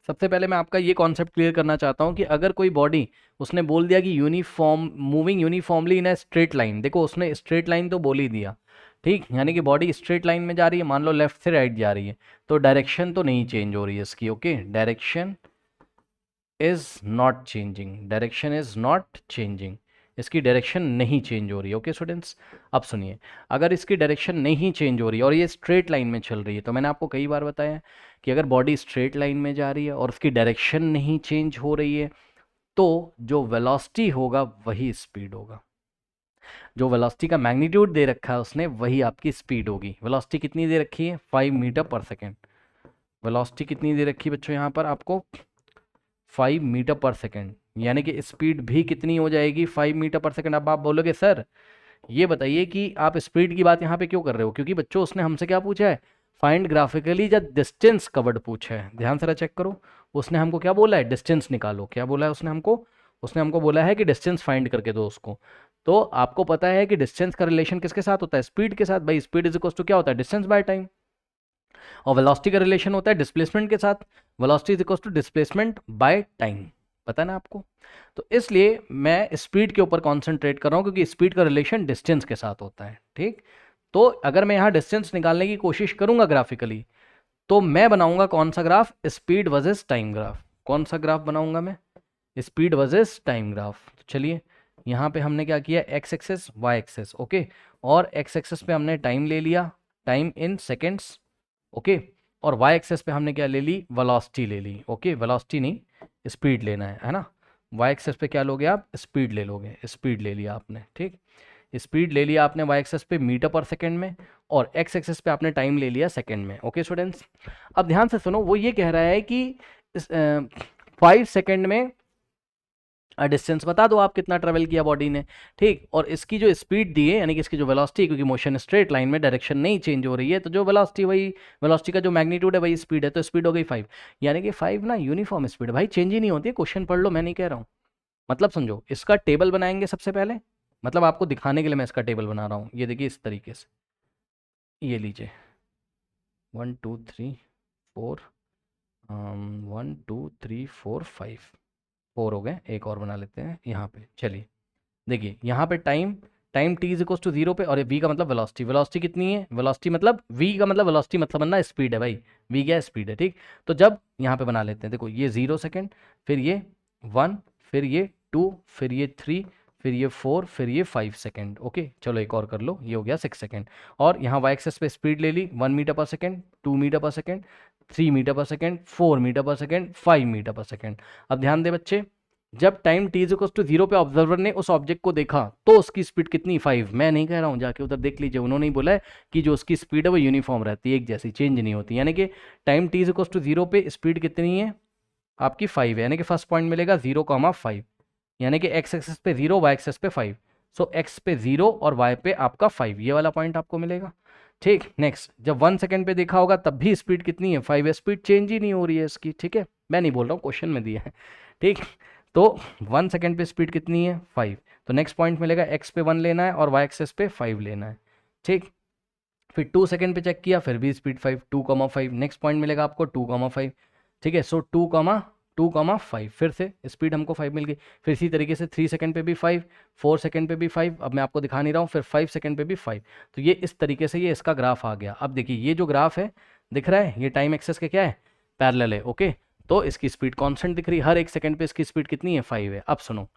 सबसे पहले मैं आपका ये कॉन्सेप्ट क्लियर करना चाहता हूँ कि अगर कोई बॉडी, उसने बोल दिया कि moving uniformly in a straight line, देखो उसने स्ट्रेट लाइन तो बोल ही दिया, ठीक, यानी कि बॉडी स्ट्रेट लाइन में जा रही है, मान लो लेफ्ट से राइट जा रही है, तो डायरेक्शन तो नहीं चेंज हो रही है इसकी, okay, direction is not changing, direction is not changing, इसकी डायरेक्शन नहीं चेंज हो रही है, ओके स्टूडेंट्स। अब सुनिए, अगर इसकी डायरेक्शन नहीं चेंज हो रही है और ये स्ट्रेट लाइन में चल रही है, तो मैंने आपको कई बार बताया कि अगर बॉडी स्ट्रेट लाइन में जा रही है और उसकी डायरेक्शन नहीं चेंज हो रही है, तो जो वेलोसिटी होगा वही स्पीड होगा, जो वेलोसिटी का मैग्नीट्यूड दे रखा है उसने वही आपकी स्पीड होगी। वेलोसिटी कितनी दे रखी है, 5 मीटर पर सेकेंड, वेलोसिटी कितनी दे रखी है बच्चों यहाँ पर आपको, 5 मीटर पर सेकेंड, यानी कि स्पीड भी कितनी हो जाएगी, 5 मीटर पर सेकेंड। अब आप बोलोगे सर ये बताइए कि आप स्पीड की बात यहाँ पे क्यों कर रहे हो, क्योंकि बच्चों उसने हमसे क्या पूछा है, find graphically the distance covered पूछा है, ध्यान से चेक करो, उसने हमको क्या बोला है, डिस्टेंस निकालो, क्या बोला है उसने हमको बोला है कि डिस्टेंस फाइंड करके दो उसको। तो आपको पता है कि डिस्टेंस का रिलेशन किसके साथ होता है, स्पीड के साथ, भाई स्पीड इज इक्वल टू क्या होता है, डिस्टेंस बाय टाइम, और वेलोसिटी का रिलेशन होता है डिस्प्लेसमेंट के साथ, velocity is equal to displacement by time, पता है ना आपको। तो इसलिए मैं स्पीड के ऊपर कॉन्सेंट्रेट कर रहा हूं, क्योंकि स्पीड का रिलेशन डिस्टेंस के साथ होता है, ठीक। तो अगर मैं यहाँ डिस्टेंस निकालने की कोशिश करूंगा ग्राफिकली, तो मैं बनाऊंगा कौन सा graph, speed versus time graph, कौन सा ग्राफ बनाऊंगा मैं, स्पीड वर्सेस टाइम ग्राफ। तो चलिए यहाँ पे हमने क्या किया, X axis Y axis, okay, और एक्स एक्सेस पे हमने टाइम ले लिया, टाइम इन सेकेंड्स, ओके, और वाई एक्सेस पे हमने क्या ले ली, वेलोसिटी ले ली, ओके, वेलोसिटी नहीं स्पीड लेना है ना, वाई एक्सेस पे क्या लोगे आप, स्पीड ले लोगे, स्पीड ले लिया आपने, ठीक, स्पीड ले लिया आपने वाई एक्सेस पे मीटर पर सेकंड में, और एक्स एक्सेस पे आपने टाइम ले लिया सेकंड में, ओके स्टूडेंट्स। अब ध्यान से सुनो, वो ये कह रहा है कि 5 सेकंड में डिस्टेंस बता दो आप कितना ट्रेवल किया बॉडी ने, ठीक, और इसकी जो स्पीड दी है, यानी कि इसकी जो वेलोसिटी, क्योंकि मोशन स्ट्रेट लाइन में डायरेक्शन नहीं चेंज हो रही है, तो जो वेलोसिटी वही, वेलोसिटी का जो मैग्नीट्यूड है वही स्पीड है, तो स्पीड हो गई 5, यानी कि 5 ना यूनिफॉर्म स्पीड, भाई चेंज ही नहीं होती है, क्वेश्चन पढ़ लो, मैं नहीं कह रहा हूँ। मतलब समझो, इसका टेबल बनाएंगे सबसे पहले, मतलब आपको दिखाने के लिए मैं इसका टेबल बना रहा हूँ, ये देखिए इस तरीके से, ये लीजिए 1 2 3 4, 1 2 3 4 5, 4 हो गए, एक और बना लेते हैं यहाँ पे, चलिए देखिए यहाँ पे time, time T is equal to 0 पे, और वी का मतलब वेलोसिटी, वेलोसिटी कितनी है, वेलोसिटी मतलब वी का मतलब वेलोसिटी मतलब बनना स्पीड है भाई, वी क्या स्पीड है, ठीक। तो जब यहाँ पे बना लेते हैं, देखो ये 0 सेकेंड, फिर ये 1, फिर ये 2, फिर ये 3, फिर ये 4, फिर ये 5 सेकेंड, ओके, चलो एक और कर लो, ये हो गया 6 सेकेंड, और यहाँ वाई एक्सेस पे स्पीड ले ली 1 metre per second, 2 metre per second, 3 metre per second, 4 metre per second, 5 metre per second. अब ध्यान दे बच्चे, जब time T is equal to 0 पे ऑब्जर्वर ने उस ऑब्जेक्ट को देखा, तो उसकी स्पीड कितनी, 5, मैं नहीं कह रहा हूँ, जाके उधर देख लीजिए, उन्होंने ही बोला है कि जो उसकी स्पीड है वो यूनिफॉर्म रहती है, एक जैसी चेंज नहीं होती, यानी कि time T is equal to 0 पे स्पीड कितनी है आपकी 5 है, यानी कि फर्स्ट पॉइंट मिलेगा 0,5, यानी कि एक्स एक्सेस पे 0, वाई एक्सेस पे 5, सो एक्स पे 0 और वाई पे आपका 5, ये वाला पॉइंट आपको मिलेगा, ठीक। नेक्स्ट, जब 1 सेकंड पे देखा होगा तब भी स्पीड कितनी है, 5 है, स्पीड चेंज ही नहीं हो रही है इसकी, ठीक है, मैं नहीं बोल रहा हूँ, क्वेश्चन में दिया है, ठीक। तो 1 सेकंड पे स्पीड कितनी है, 5, तो नेक्स्ट पॉइंट मिलेगा एक्स पे 1 लेना है और वाई एक्सेस पे 5 लेना है, ठीक। फिर 2 सेकंड पे चेक किया, फिर भी स्पीड 5, 2,5, नेक्स्ट पॉइंट मिलेगा आपको 2,5, ठीक है, सो 2, 2,5, फिर से स्पीड हमको 5 मिल गई। फिर इसी तरीके से 3 सेकंड पे भी 5, 4 सेकंड पे भी 5, अब मैं आपको दिखा नहीं रहा हूँ, फिर 5 सेकंड पे भी 5। तो ये इस तरीके से ये इसका ग्राफ आ गया। अब देखिए ये जो ग्राफ है दिख रहा है, ये टाइम एक्सेस के क्या है, पैरेलल है। ओके, तो इसकी स्पीड कांस्टेंट दिख रही है, हर 1 सेकंड पे इसकी स्पीड कितनी है, 5 है। अब सुनो,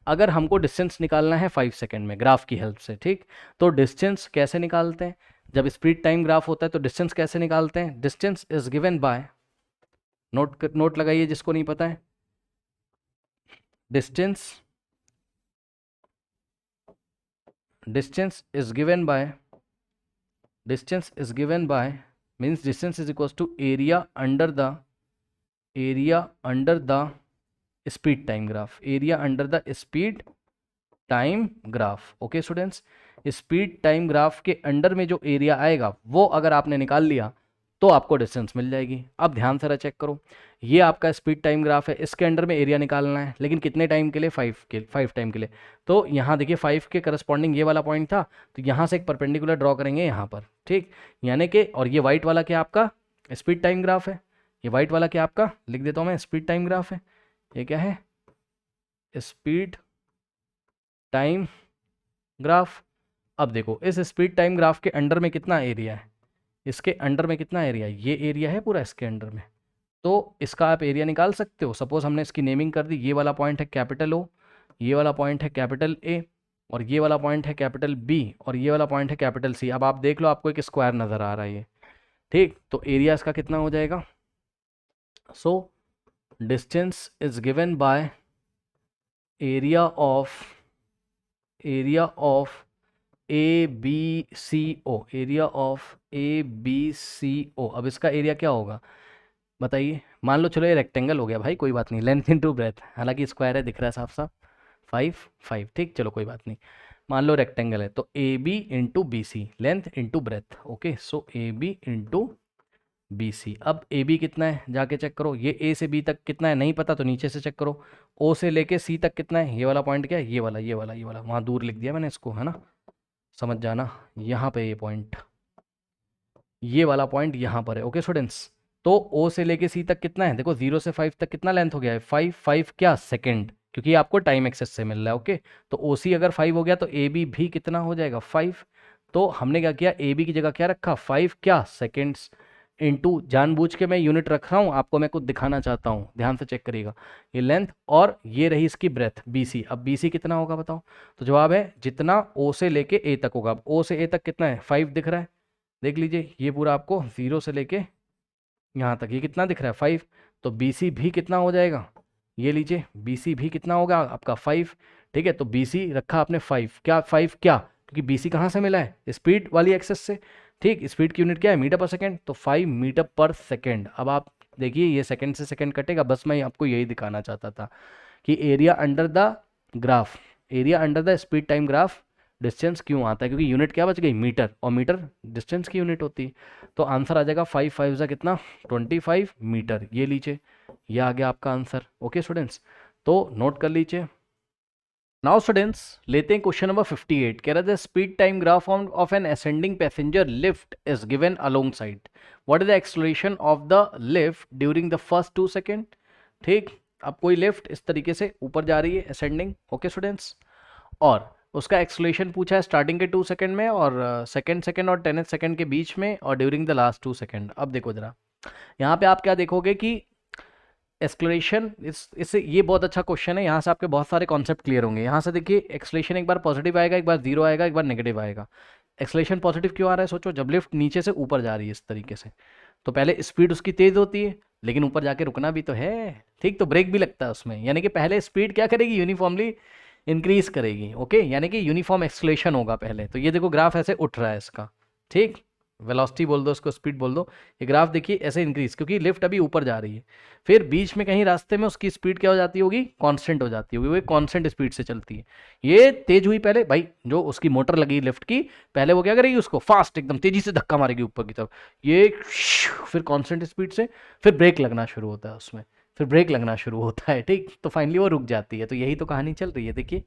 अगर हमको डिस्टेंस निकालना है 5 सेकंड में ग्राफ की हेल्प से, ठीक, तो डिस्टेंस कैसे निकालते हैं, जब स्पीड टाइम ग्राफ होता है तो डिस्टेंस कैसे निकालते हैं, distance is given by, note लगाइए जिसको नहीं पता है, distance is given by, distance is given by means distance is equals to area under the speed time graph, area under the speed time graph. Okay students, speed time graph के under में जो area आएगा वो अगर आपने निकाल लिया तो आपको डिस्टेंस मिल जाएगी। अब ध्यान से चेक करो, ये आपका स्पीड टाइम ग्राफ है, इसके अंडर में एरिया निकालना है, लेकिन कितने टाइम के लिए, 5 टाइम के लिए। तो यहाँ देखिए 5 के करस्पॉन्डिंग ये वाला पॉइंट था, तो यहाँ से एक परपेंडिकुलर ड्रॉ करेंगे यहाँ पर, ठीक, यानी कि, और ये वाइट वाला क्या आपका स्पीड टाइम ग्राफ है, ये वाइट वाला क्या आपका, लिख देता हूँ मैं, स्पीड टाइम ग्राफ है। ये क्या है, स्पीड टाइम ग्राफ। अब देखो इस स्पीड टाइम ग्राफ के अंडर में कितना एरिया है, इसके अंडर में कितना एरिया है, ये एरिया है पूरा इसके अंडर में, तो इसका आप एरिया निकाल सकते हो। सपोज हमने इसकी नेमिंग कर दी, ये वाला पॉइंट है कैपिटल O, ये वाला पॉइंट है कैपिटल A, और ये वाला पॉइंट है कैपिटल B, और ये वाला पॉइंट है कैपिटल C। अब आप देख लो, आपको एक स्क्वायर नज़र आ रहा है ये, ठीक, तो एरिया इसका कितना हो जाएगा, so distance is given by area of ABCO, area of ABCO। अब इसका एरिया क्या होगा बताइए, मान लो चलो ये रेक्टेंगल हो गया भाई, कोई बात नहीं, लेंथ इनटू ब्रेथ, हालांकि स्क्वायर है दिख रहा है साफ साफ, 5 ठीक, चलो कोई बात नहीं, मान लो रेक्टेंगल है, तो AB into BC, length into breadth. Okay, so AB into BC। अब AB कितना है जाके चेक करो, ये A से B तक कितना है नहीं पता तो नीचे से चेक करो, O से लेके C तक कितना है, ये वाला पॉइंट क्या है, ये वाला वहाँ दूर लिख दिया मैंने इसको, है ना, समझ जाना, यहाँ पे ये पॉइंट, ये वाला पॉइंट यहाँ पर है। ओके स्टूडेंट्स, तो O से लेके C तक कितना है, देखो 0 से 5 तक कितना लेंथ हो गया है, 5 क्या सेकंड, क्योंकि आपको टाइम एक्सेस से मिल रहा है। ओके, तो OC अगर 5 हो गया तो AB भी कितना हो जाएगा, 5। तो हमने क्या किया, AB की जगह क्या रखा, 5 क्या सेकेंड्स, इनटू, जानबूझ के मैं यूनिट रख रहा हूँ, आपको मैं कुछ दिखाना चाहता हूँ, ध्यान से चेक करिएगा, ये लेंथ और ये रही इसकी ब्रेथ BC। अब BC कितना होगा बताओ, तो जवाब है जितना O से लेके A तक होगा। अब O से A तक कितना है, 5 दिख रहा है, देख लीजिए, ये पूरा आपको 0 से लेके यहाँ तक ये कितना दिख रहा है, 5, तो BC भी कितना हो जाएगा, ये लीजिए BC भी कितना होगा आपका 5, ठीक है, तो BC रखा आपने 5, क्या 5 क्या, क्योंकि BC कहाँ से मिला है, स्पीड वाली एक्सेस से, ठीक, स्पीड की यूनिट क्या है, मीटर पर सेकेंड, तो 5 मीटर पर सेकेंड। अब आप देखिए ये सेकेंड से सेकेंड कटेगा, बस मैं आपको यही दिखाना चाहता था कि area under the graph, area under the speed time graph distance क्यों आता है, क्योंकि यूनिट क्या बच गई, मीटर, और मीटर डिस्टेंस की यूनिट होती है। तो आंसर आ जाएगा 5 5 जा कितना, 25 मीटर, ये लीजिए, ये आ गया आपका आंसर। ओके स्टूडेंट्स, तो नोट कर लीजिए। नाउ स्टूडेंट्स लेते हैं क्वेश्चन नंबर 58, कह रहा है speed time graph of N ascending passenger lift is given along side, what is the acceleration of the lift during the first 2 second. ठीक, अब कोई लिफ्ट इस तरीके से ऊपर जा रही है असेंडिंग, ओके स्टूडेंट्स, और उसका एक्सेलरेशन पूछा है स्टार्टिंग के 2 सेकेंड में, और सेकेंड और 10th सेकेंड के बीच में, और ड्यूरिंग द लास्ट 2 सेकेंड। अब देखो जरा, यहाँ पे आप क्या देखोगे कि एक्सलेशन, इससे ये बहुत अच्छा क्वेश्चन है, यहाँ से आपके बहुत सारे कॉन्सेप्ट क्लियर होंगे। यहाँ से देखिए एक्सलेशन एक बार पॉजिटिव आएगा, एक बार 0 आएगा, एक बार नेगेटिव आएगा। एक्सलेशन पॉजिटिव क्यों आ रहा है, सोचो, जब लिफ्ट नीचे से ऊपर जा रही है इस तरीके से, तो पहले स्पीड उसकी तेज होती है, लेकिन ऊपर जाके रुकना भी तो है, ठीक, तो ब्रेक भी लगता है उसमें, यानी कि पहले स्पीड क्या करेगी, यूनिफॉर्मली इंक्रीज करेगी। ओके, यानी कि यूनिफॉर्म एक्सलेशन होगा पहले। तो ये देखो ग्राफ ऐसे उठ रहा है इसका, ठीक, वेलोसिटी बोल दो उसको, स्पीड बोल दो, ये ग्राफ देखिए ऐसे इंक्रीज, क्योंकि लिफ्ट अभी ऊपर जा रही है, फिर बीच में कहीं रास्ते में उसकी स्पीड क्या हो जाती होगी, कांस्टेंट हो जाती होगी, वो कांस्टेंट स्पीड से चलती है। ये तेज हुई पहले भाई, जो उसकी मोटर लगी लिफ्ट की, पहले वो क्या करेगी, उसको फास्ट एकदम तेजी से धक्का मारेगी ऊपर की तरफ, ये फिर कांस्टेंट स्पीड से फिर ब्रेक लगना शुरू होता है उसमें, फिर ब्रेक लगना शुरू होता है, ठीक, तो फाइनली वो रुक जाती है। तो यही तो कहानी चल रही है, देखिए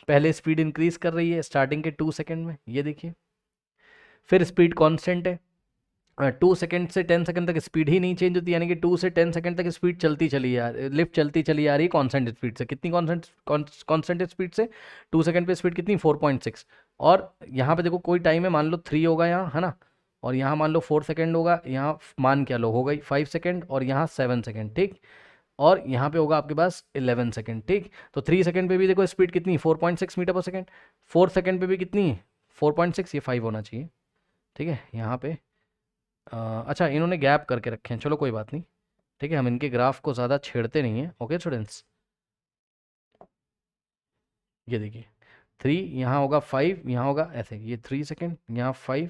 पहले स्पीड इंक्रीज कर रही है स्टार्टिंग के 2 सेकेंड में, ये देखिए, फिर स्पीड कांस्टेंट है, 2 सेकंड से 10 सेकंड तक स्पीड ही नहीं चेंज होती, यानी कि 2 से 10 सेकंड तक स्पीड चलती चली आ लिफ्ट चलती चली आ रही है कांस्टेंट स्पीड से। कितनी कांस्टेंट स्पीड से? 2 सेकंड पे स्पीड कितनी? 4.6। और यहाँ पे देखो कोई टाइम है, मान लो 3 होगा यहाँ, है ना, और यहाँ मान लो 4 सेकंड होगा, यहाँ मान क्या लो, हो गई 5 सेकंड, और यहाँ 7 सेकंड, ठीक, और यहाँ पे होगा आपके पास 11 सेकंड, ठीक। तो 3 सेकंड पे भी देखो स्पीड कितनी? 4.6 मीटर पर सेकंड। 4 सेकंड पे भी कितनी? 4.6, ये 5 होना चाहिए, ठीक है। यहाँ पे अच्छा इन्होंने गैप करके रखे हैं, चलो कोई बात नहीं, ठीक है, हम इनके ग्राफ को ज़्यादा छेड़ते नहीं हैं। ओके स्टूडेंट्स, ये देखिए 3, यहाँ होगा 5, यहाँ होगा ऐसे, ये 3 सेकंड, यहाँ 5,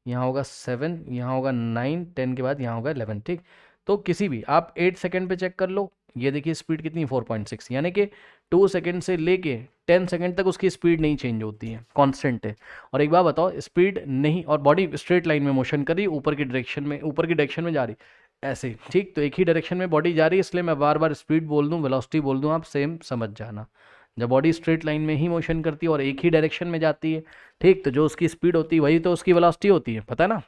यहाँ होगा 7, यहाँ होगा 9, 10 के बाद यहाँ होगा 11, ठीक। तो किसी भी आप 8 सेकंड पे चेक कर लो, ये देखिए स्पीड कितनी? 4.6, यानी कि 2 सेकंड से लेके 10 सेकंड तक उसकी स्पीड नहीं चेंज होती है, कांस्टेंट है। और एक बात बताओ, स्पीड नहीं, और बॉडी स्ट्रेट लाइन में मोशन कर रही, ऊपर की डायरेक्शन में जा रही, ऐसे, ठीक। तो एक ही डायरेक्शन में बॉडी जा रही है, इसलिए मैं बार बार स्पीड बोल दूं, वेलोसिटी बोल दूं, आप सेम समझ जाना। जब बॉडी स्ट्रेट लाइन में ही मोशन करती है और एक ही डायरेक्शन में जाती है, ठीक, तो जो उसकी स्पीड होती है वही तो उसकी वेलोसिटी होती है, पता है ना,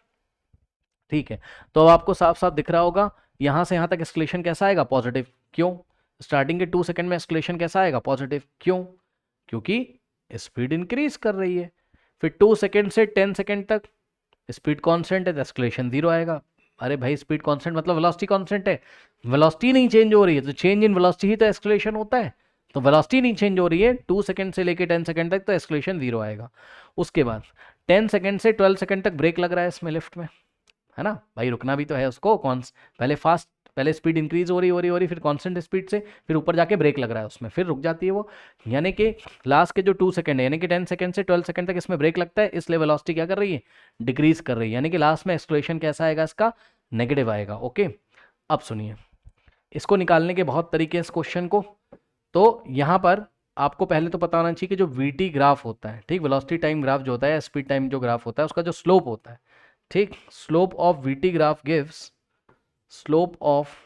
ठीक है। तो अब आपको साफ साफ दिख रहा होगा, यहाँ से यहाँ तक एक्सलेशन कैसा आएगा? पॉजिटिव। क्यों? स्टार्टिंग के 2 सेकंड में एक्सलेशन कैसा आएगा? पॉजिटिव। क्यों? क्योंकि स्पीड इंक्रीज कर रही है। फिर 2 सेकंड से 10 सेकंड तक स्पीड कांस्टेंट है तो एक्सलेशन 0 आएगा। अरे भाई स्पीड कांस्टेंट मतलब वेलोसिटी कांस्टेंट है, वेलोसिटी नहीं चेंज हो रही है, तो चेंज इन वेलोसिटी ही तो एक्सलेशन होता है। तो वेलोसिटी नहीं चेंज हो रही है 2 सेकंड से लेके 10 सेकंड तक, तो एक्सलेशन 0 आएगा। उसके बाद 10 सेकंड से 12 सेकंड तक ब्रेक लग रहा है इसमें लिफ्ट में, है ना भाई, रुकना भी तो है उसको। पहले स्पीड इंक्रीज हो रही फिर कांस्टेंट स्पीड से, फिर ऊपर जाके ब्रेक लग रहा है उसमें, फिर रुक जाती है वो। यानी कि लास्ट के जो 2 सेकंड है, यानी कि 10 सेकंड से 12 सेकंड तक इसमें ब्रेक लगता है, इसलिए वेलोसिटी क्या कर रही है? डिक्रीज कर रही है, यानी कि लास्ट में एक्सलेशन कैसा आएगा इसका? नेगेटिव आएगा। ओके, अब सुनिए, इसको निकालने के बहुत तरीके हैं इस क्वेश्चन को। तो यहाँ पर आपको पहले तो पता होना चाहिए कि जो वीटी ग्राफ होता है, ठीक, वेलोसिटी टाइम ग्राफ जो होता है, स्पीड टाइम जो ग्राफ होता है, उसका जो स्लोप होता है, ठीक, slope of VT graph gives slope of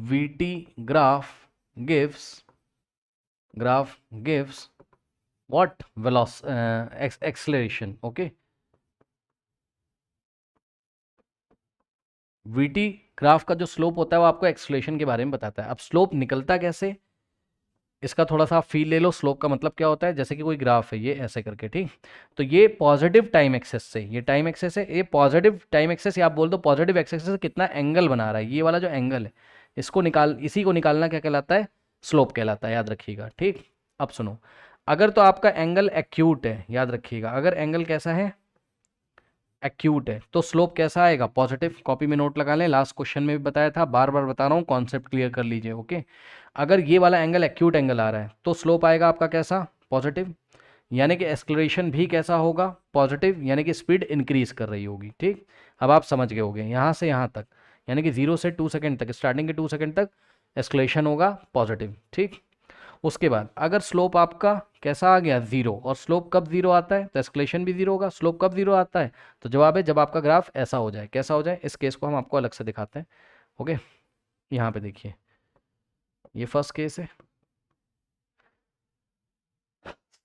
VT graph gives what acceleration। Okay, VT graph का जो स्लोप होता है वो आपको एक्सलेशन के बारे में बताता है। अब स्लोप निकलता कैसे, इसका थोड़ा सा आप फील ले लो। स्लोप का मतलब क्या होता है? जैसे कि कोई ग्राफ है ये ऐसे करके, ठीक, तो ये पॉजिटिव टाइम एक्सेस से, ये टाइम एक्सेस है, ये पॉजिटिव टाइम एक्सेस, या आप बोल दो पॉजिटिव एक्सेस से कितना एंगल बना रहा है, ये वाला जो एंगल है, इसी को निकालना क्या कहलाता है? स्लोप कहलाता है, याद रखिएगा, ठीक। अब सुनो, अगर तो आपका एंगल एक्यूट है, याद रखिएगा, अगर एंगल कैसा है? एक्यूट है, तो स्लोप कैसा आएगा? पॉजिटिव। कॉपी में नोट लगा लें, लास्ट क्वेश्चन में भी बताया था, बार बार बता रहा हूँ, कॉन्सेप्ट क्लियर कर लीजिए। ओके, अगर ये वाला एंगल एक्यूट एंगल आ रहा है तो स्लोप आएगा आपका कैसा? पॉजिटिव। यानी कि एक्सलेरेशन भी कैसा होगा? पॉजिटिव, यानी कि स्पीड इंक्रीज कर रही होगी, ठीक। अब आप समझ गए होंगे, यहाँ से यहाँ तक, यानी कि 0 से 2 सेकंड तक, स्टार्टिंग के 2 सेकंड तक एक्सलेरेशन होगा पॉजिटिव, ठीक। उसके बाद अगर स्लोप आपका कैसा आ गया? 0, और स्लोप कब 0 आता है? तो एक्सलेशन भी 0 होगा। स्लोप कब 0 आता है? तो जवाब है जब आपका ग्राफ ऐसा हो जाए। कैसा हो जाए? इस केस को हम आपको अलग से दिखाते हैं। ओके, यहाँ पे देखिए, ये फर्स्ट केस है,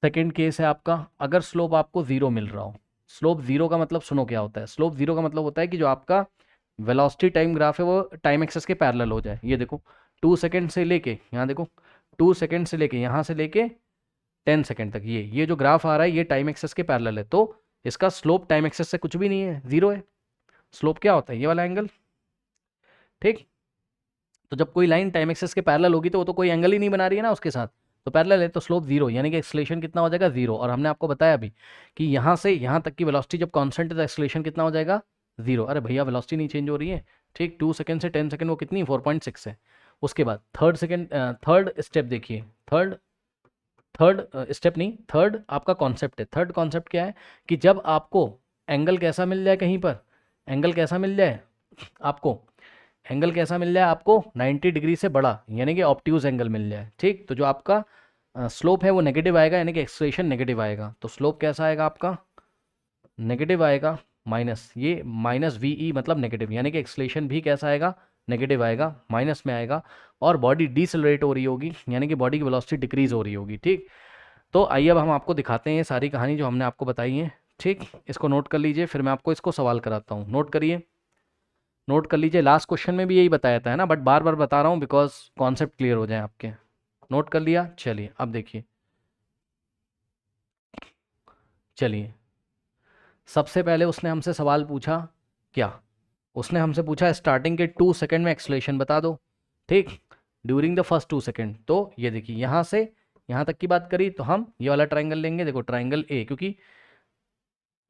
सेकेंड केस है आपका। अगर स्लोप आपको 0 मिल रहा हो, स्लोप 0 का मतलब सुनो क्या होता है? स्लोप 0 का मतलब होता है कि जो आपका वेलोसिटी टाइम ग्राफ है वो टाइम एक्सेस के पैरेलल हो जाए। ये देखो 2 सेकंड से लेके यहाँ देखो 2 सेकंड से लेके यहाँ से लेके 10 सेकंड तक, ये जो ग्राफ आ रहा है ये टाइम एक्सेस के पैरेलल है, तो इसका स्लोप टाइम एक्सेस से कुछ भी नहीं है, 0 है। स्लोप क्या होता है? ये वाला एंगल, ठीक। तो जब कोई लाइन टाइम एक्सेस के पैरेलल होगी तो वो तो कोई एंगल ही नहीं बना रही है ना उसके साथ, तो पैरेलल है, तो स्लोप 0, यानी कि एक्सलेशन कितना हो जाएगा? 0। और हमने आपको बताया अभी कि यहाँ से यहाँ तक की वेलोसिटी जब कांस्टेंट है तो एक्सलेशन कितना हो जाएगा? 0। अरे भैया वेलोसिटी नहीं चेंज हो रही है, ठीक। 2 सेकंड से 10 सेकंड वो कितनी? 4.6 है। उसके बाद थर्ड स्टेप देखिए, थर्ड स्टेप नहीं, थर्ड आपका कॉन्सेप्ट है। थर्ड कॉन्सेप्ट क्या है कि जब आपको एंगल कैसा मिल जाए, कहीं पर एंगल कैसा मिल जाए आपको, एंगल कैसा मिल जाए आपको? 90 डिग्री से बड़ा, यानी कि ऑब्ट्यूज एंगल मिल जाए, ठीक। तो जो आपका स्लोप है वो नेगेटिव आएगा, यानी कि एक्सलेशन नेगेटिव आएगा। तो स्लोप कैसा आएगा आपका? नेगेटिव आएगा, माइनस, ये माइनस वी मतलब नेगेटिव, यानी कि एक्सलेशन भी कैसा आएगा? नेगेटिव आएगा, माइनस में आएगा। और बॉडी डिसेलरेट हो रही होगी, यानी कि बॉडी की वेलोसिटी डिक्रीज हो रही होगी, ठीक। तो आइए अब हम आपको दिखाते हैं ये सारी कहानी जो हमने आपको बताई है। ठीक, इसको नोट कर लीजिए, फिर मैं आपको इसको सवाल कराता हूँ। नोट करिए, नोट कर लीजिए। लास्ट क्वेश्चन में भी यही बताया था है ना, बट बार बार बता रहा हूँ बिकॉज कॉन्सेप्ट क्लियर हो जाए आपके। नोट कर लिया? चलिए अब देखिए, चलिए सबसे पहले उसने हमसे सवाल पूछा क्या? उसने हमसे पूछा स्टार्टिंग के 2 सेकंड में एक्सलेशन बता दो। ठीक, ड्यूरिंग द फर्स्ट 2 सेकंड। तो ये देखिए यहाँ से यहाँ तक की बात करी तो हम ये वाला ट्राइंगल लेंगे। देखो ट्राइंगल ए, क्योंकि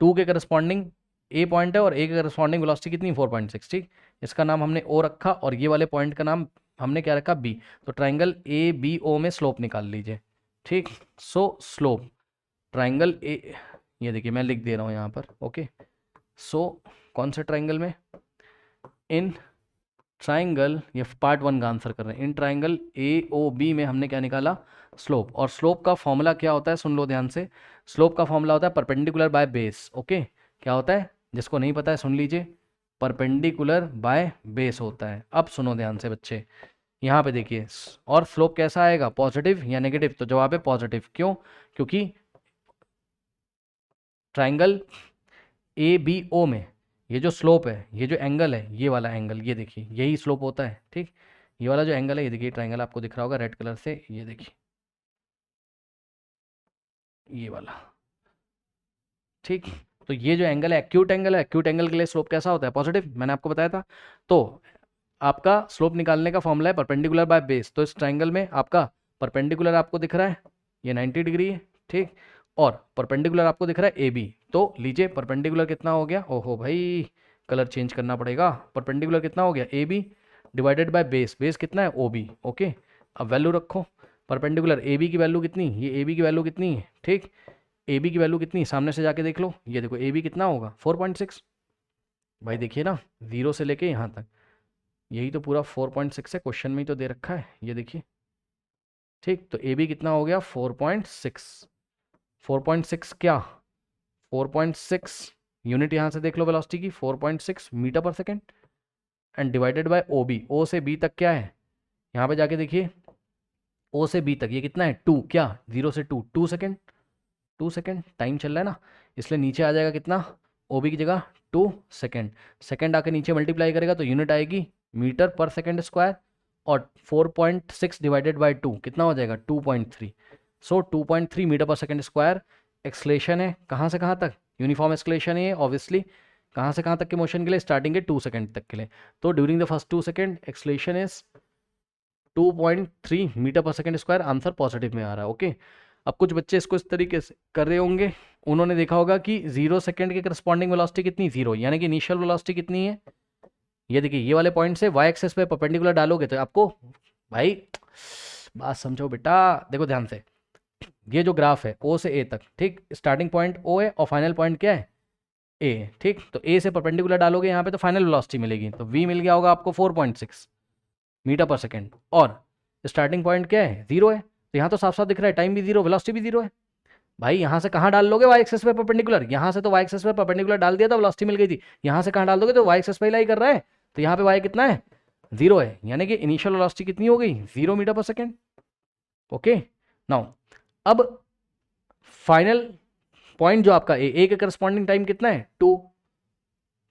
2 के करस्पॉन्डिंग ए पॉइंट है और ए के करस्पॉन्डिंग वेलोसिटी कितनी 4.6। ठीक, इसका नाम हमने ओ रखा और ये वाले पॉइंट का नाम हमने क्या रखा बी। तो ट्राइंगल ए बी ओ में स्लोप निकाल लीजिए। ठीक, सो स्लोप ट्राइंगल ए, ये देखिए मैं लिख दे रहा हूँ यहाँ पर। ओके, सो कौन से ट्राइंगल में? इन ट्राइंगल, ये पार्ट 1 का आंसर कर रहे हैं। In triangle A O B में हमने क्या निकाला? स्लोप। और स्लोप का फॉर्मूला क्या होता है? सुन लो ध्यान से। स्लोप का फॉर्मूला होता है परपेंडिकुलर बाय बेस। ओके, क्या होता है? जिसको नहीं पता है सुन लीजिए, परपेंडिकुलर बाय बेस होता है। अब सुनो ध्यान से बच्चे, यहाँ पे देखिए, और स्लोप कैसा आएगा? पॉजिटिव या नेगेटिव? तो जवाब है पॉजिटिव। क्यों? क्योंकि ट्राइंगल ए बी ओ में ये जो स्लोप है, ये जो एंगल है, ये वाला एंगल, ये देखिए यही स्लोप होता है। ठीक, ये वाला जो एंगल है, ये देखिए ट्राइंगल आपको दिख रहा होगा रेड कलर से, ये देखिए ये वाला। ठीक, तो ये जो एंगल है एक्यूट एंगल है, एक्यूट एंगल के लिए स्लोप कैसा होता है? पॉजिटिव, मैंने आपको बताया था। तो आपका स्लोप निकालने का फॉर्मूला है परपेंडिकुलर बाय बेस। तो इस ट्राइंगल में आपका परपेंडिकुलर आपको दिख रहा है, ये 90 डिग्री है। ठीक, और परपेंडिकुलर आपको दिख रहा है ए बी। तो लीजिए परपेंडिकुलर कितना हो गया? ओहो भाई, कलर चेंज करना पड़ेगा। परपेंडिकुलर कितना हो गया? A B divided by base. Base कितना है? O B. ओके, अब वैल्यू रखो। परपेंडिकुलर ए बी की वैल्यू कितनी? ये ए बी की वैल्यू कितनी है? ठीक, ए बी की वैल्यू कितनी? सामने से जाके देख लो, ये देखो ए बी कितना होगा? 4.6। भाई देखिए ना, 0 से लेके यहाँ तक यही तो पूरा 4.6 है, क्वेश्चन में ही तो दे रखा है, ये देखिए। ठीक, तो ए बी कितना हो गया? 4.6। 4.6 क्या? 4.6 यूनिट यहाँ से देख लो वेलोसिटी की, 4.6 metre per second and divided by O B. O से बी तक क्या है? यहाँ पे जाके देखिए, ओ से बी तक ये कितना है? 2। क्या? 0 से 2 सेकेंड। 2 सेकेंड टाइम चल रहा है ना, इसलिए नीचे आ जाएगा कितना? ओ बी की जगह 2 सेकेंड। सेकेंड आके नीचे मल्टीप्लाई करेगा तो यूनिट आएगी मीटर पर सेकेंड स्क्वायर। और 4.6 डिवाइडेड बाय 2 कितना हो जाएगा? 2.3। सो 2.3 metre per second square acceleration है। कहाँ से कहाँ तक? यूनिफॉर्म एक्सलेशन है ऑब्वियसली। कहाँ से कहाँ तक के मोशन के लिए? स्टार्टिंग के 2 सेकेंड तक के लिए। तो during the first 2 second acceleration is 2.3 metre per second square. Answer positive में आ रहा है। ओके, अब कुछ बच्चे इसको इस तरीके से कर रहे होंगे, उन्होंने देखा होगा कि 0 सेकेंड के करस्पॉन्डिंग वेलोसिटी कितनी? 0, यानी कि इनिशियल वेलोसिटी कितनी है? ये देखिए ये वाले पॉइंट से वाई एक्सेस पे परपेंडिकुलर डालोगे तो आपको, भाई बात समझो बेटा, देखो ध्यान से, ये जो ग्राफ है ओ से ए तक, ठीक, स्टार्टिंग पॉइंट ओ है और फाइनल पॉइंट क्या है? ए। ठीक, तो ए से परपेंडिकुलर डालोगे यहाँ पे तो फाइनल वेलोसिटी मिलेगी। तो वी मिल गया होगा आपको 4.6 मीटर पर सेकेंड और स्टार्टिंग पॉइंट क्या है? 0 है। तो यहाँ तो साफ साफ दिख रहा है टाइम भी 0, वेलोसिटी भी 0 है। भाई यहाँ से कहाँ डाल लोगे? वाई एक्सेस पे परपेंडिकुलर। यहाँ से तो वाई एक्सेस पे परपेंडिकुलर डाल दिया था, वेलोसिटी मिल गई थी। यहाँ से कहाँ डाल दोगे? तो वाई एक्सेस पे लाई कर रहा है, तो यहाँ पे वाई कितना है? 0 है, यानी कि इनिशियल वेलोसिटी कितनी हो गई? 0 metre per second. Okay, now अब फाइनल पॉइंट जो आपका ए के करस्पॉन्डिंग टाइम कितना है? 2।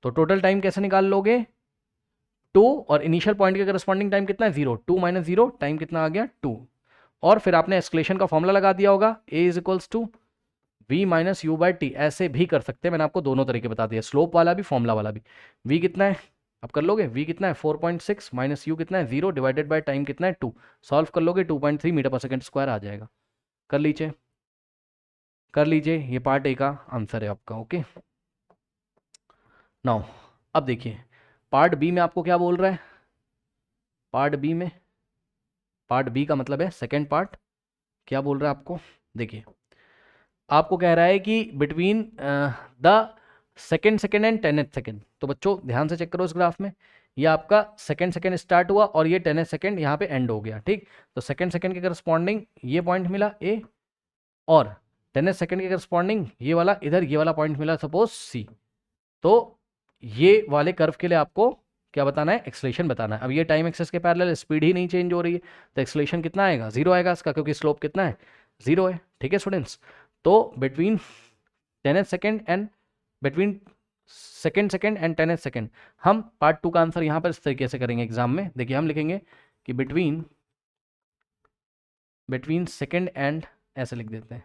तो टोटल टाइम कैसे निकाल लोगे? 2 और इनिशियल पॉइंट के करस्पॉन्डिंग टाइम कितना है? 0। 2 माइनस 0 टाइम कितना आ गया? 2। और फिर आपने एक्सक्लेशन का फॉर्मूला लगा दिया होगा, a is equals to v minus u by t. ऐसे भी कर सकते हैं, मैंने आपको दोनों तरीके बता दिया, स्लोप वाला भी फॉर्मूला वाला भी। v कितना है आप कर लोगे? v कितना है? 4.6 माइनस यू कितना है? 0 डिवाइडेड बाय टाइम कितना है? 2। सॉल्व कर लोगे 2.3 मीटर पर सेकेंड स्क्वायर आ जाएगा। कर लीजिए, कर लीजिए, ये पार्ट ए का आंसर है आपका। ओके, नाउ अब देखिए पार्ट बी में आपको क्या बोल रहा है? पार्ट बी में, पार्ट बी का मतलब है सेकेंड पार्ट, क्या बोल रहा है आपको? देखिए आपको कह रहा है कि between the second and 10th second. तो बच्चों ध्यान से चेक करो इस ग्राफ में, ये आपका सेकेंड स्टार्ट हुआ और ये 10th सेकेंड यहाँ पे एंड हो गया। ठीक, तो सेकेंड के करस्पॉन्डिंग ये पॉइंट मिला ए, और 10th सेकेंड के करस्पॉन्डिंग ये वाला इधर ये वाला पॉइंट मिला सपोज सी। तो ये वाले कर्व के लिए आपको क्या बताना है? एक्सलेशन बताना है। अब ये टाइम एक्सेस के पैरेलल स्पीड ही नहीं चेंज हो रही है, तो एक्सलेशन कितना आएगा? 0 आएगा इसका, क्योंकि स्लोप कितना है? 0 है, ठीक है स्टूडेंट्स। तो between 10th second and between second and 10th second, हम पार्ट 2 का आंसर यहाँ पर इस तरीके से करेंगे एग्जाम में। देखिए हम लिखेंगे कि बिटवीन सेकेंड एंड, ऐसे लिख देते हैं,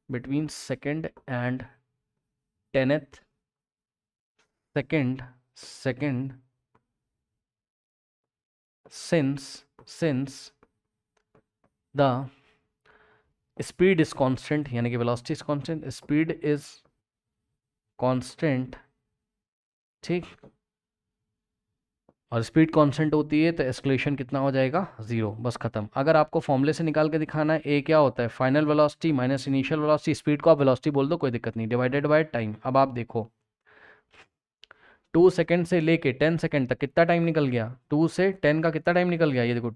between second and 10th second since the speed is constant, यानी कि velocity is constant, speed is constant, ठीक, और स्पीड कांस्टेंट होती है तो एक्सेलरेशन कितना हो जाएगा 0, बस खत्म। अगर आपको फॉर्मूले से निकाल के दिखाना है, ए क्या होता है final velocity minus initial velocity, speed को आप वेलोसिटी बोल दो कोई दिक्कत नहीं, डिवाइडेड बाय टाइम। अब आप देखो 2 सेकेंड से लेके 10 सेकेंड तक कितना टाइम निकल गया, 2 से 10 का कितना टाइम निकल गया, ये देखो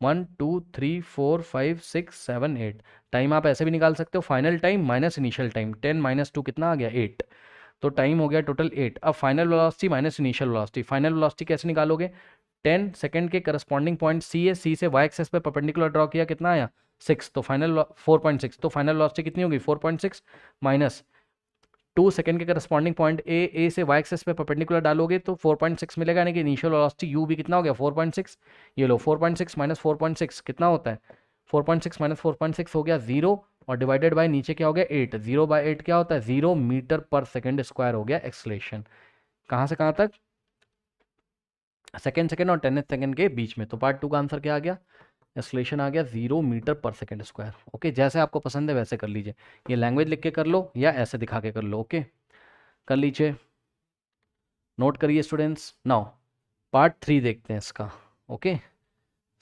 1 2 3 4 5 6 7 8, टाइम आप ऐसे भी निकाल सकते हो, final time minus initial time, 10 minus 2 कितना आ गया 8, तो टाइम हो गया टोटल 8। अब final velocity minus initial velocity, final velocity कैसे निकालोगे, 10 सेकंड के करस्पॉन्डिंग पॉइंट सी है, सी से वाई एक्सेस पे परपेंडिकुलर ड्रॉ किया, कितना आया 6, तो फाइनल 4.6, तो फाइनल वेलोसिटी कितनी होगी 4.6 माइनस 2 सेकंड के करस्पॉन्डिंग पॉइंट ए से वाई एक्सेस पे परपेंडिकुलर डालोगे तो 4.6 मिलेगा, यानी कि इनिशियल वेलोसिटी यू भी कितना हो गया 4.6, ये लो 4.6 माइनस 4.6 कितना होता है 4.6 माइनस 4.6 हो गया 0, और डिवाइडेड बाय नीचे क्या हो गया 8, 0 बाय 8 क्या होता है 0 मीटर पर सेकेंड स्क्वायर हो गया एक्सेलरेशन, कहाँ से कहाँ तक, सेकेंड और 10th सेकेंड के बीच में। तो पार्ट 2 का आंसर क्या आ गया, एक्सेलरेशन आ गया 0 metre per second square. Okay, जैसे आपको पसंद है वैसे कर लीजिए, ये लैंग्वेज लिख के कर लो या ऐसे दिखा के कर लो, ओके कर लीजिए, नोट करिए स्टूडेंट्स। नाउ पार्ट 3 देखते हैं इसका। ओके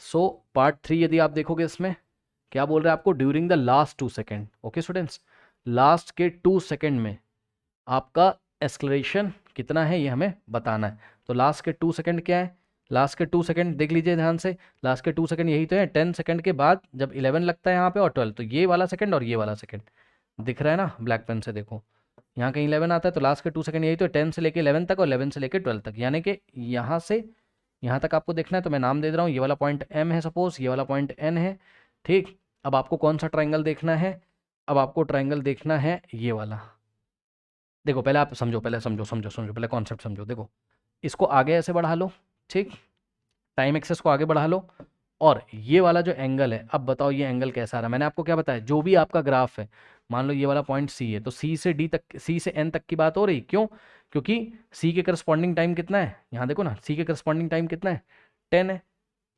सो पार्ट 3 यदि आप देखोगे इसमें क्या बोल रहे हैं आपको, during the last 2 second. Okay students, last के 2 सेकेंड में आपका एक्सेलरेशन कितना है ये हमें बताना है। तो लास्ट के 2 सेकेंड क्या है, लास्ट के 2 सेकेंड देख लीजिए ध्यान से, लास्ट के 2 सेकेंड यही तो है, 10 सेकेंड के बाद जब 11 लगता है यहाँ पे और 12, तो ये वाला सेकेंड और ये वाला सेकेंड दिख रहा है ना ब्लैक पेन से, देखो यहाँ कहीं 11 आता है, तो लास्ट के 2 सेकेंड यही तो है, 10 से लेके 11 तक और 11 से लेके 12 तक, यानी कि यहाँ से यहाँ तक आपको देखना है। तो मैं नाम दे रहा हूँ, ये वाला पॉइंट M है सपोज, ये वाला पॉइंट N है, ठीक। अब आपको कौन सा ट्राइंगल देखना है, अब आपको ट्राइंगल देखना है ये वाला। देखो पहले आप समझो, पहले कॉन्सेप्ट समझो। देखो इसको आगे ऐसे बढ़ा लो, ठीक, टाइम एक्सेस को आगे बढ़ा लो, और ये वाला जो एंगल है, अब बताओ ये एंगल कैसा आ रहा है। मैंने आपको क्या बताया, जो भी आपका ग्राफ है, मान लो ये वाला पॉइंट सी है, तो सी से डी तक, सी से एन तक की बात हो रही, क्यों, क्योंकि सी के करस्पॉन्डिंग टाइम कितना है, यहाँ देखो ना, सी के करस्पॉन्डिंग टाइम कितना है 10 है,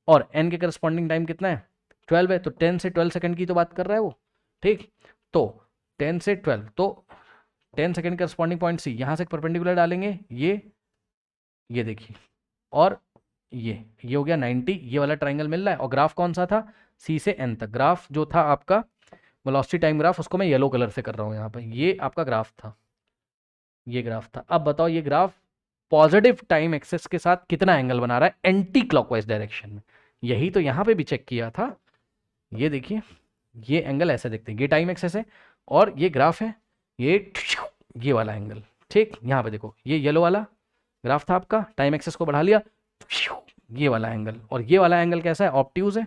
और एन के करस्पॉन्डिंग टाइम कितना है 12 है, तो 10 से 12 सेकंड की तो बात कर रहा है वो, ठीक। तो 10 से 12, तो 10 सेकंड करस्पॉन्डिंग पॉइंट सी, यहाँ से परपेंडिकुलर डालेंगे, ये देखिए, और ये हो गया 90, ये वाला ट्राइंगल मिल रहा है। और ग्राफ कौन सा था, सी से एन तक, ग्राफ जो था आपका वेलोसिटी टाइम ग्राफ, उसको मैं येलो कलर से कर रहा हूँ यहाँ पे, ये आपका ग्राफ था, ये ग्राफ था। अब बताओ ये ग्राफ पॉजिटिव टाइम एक्सेस के साथ कितना एंगल बना रहा है एंटी क्लॉकवाइज डायरेक्शन में, यही तो यहाँ पे भी चेक किया था। ये देखिए ये एंगल ऐसे देखते हैं, ये टाइम एक्सेस है और ये ग्राफ है, ये वाला एंगल, ठीक। यहाँ पे देखो ये येलो वाला ग्राफ था आपका, टाइम एक्सेस को बढ़ा लिया, ये वाला एंगल, और ये वाला एंगल कैसा है, ऑब्ट्यूज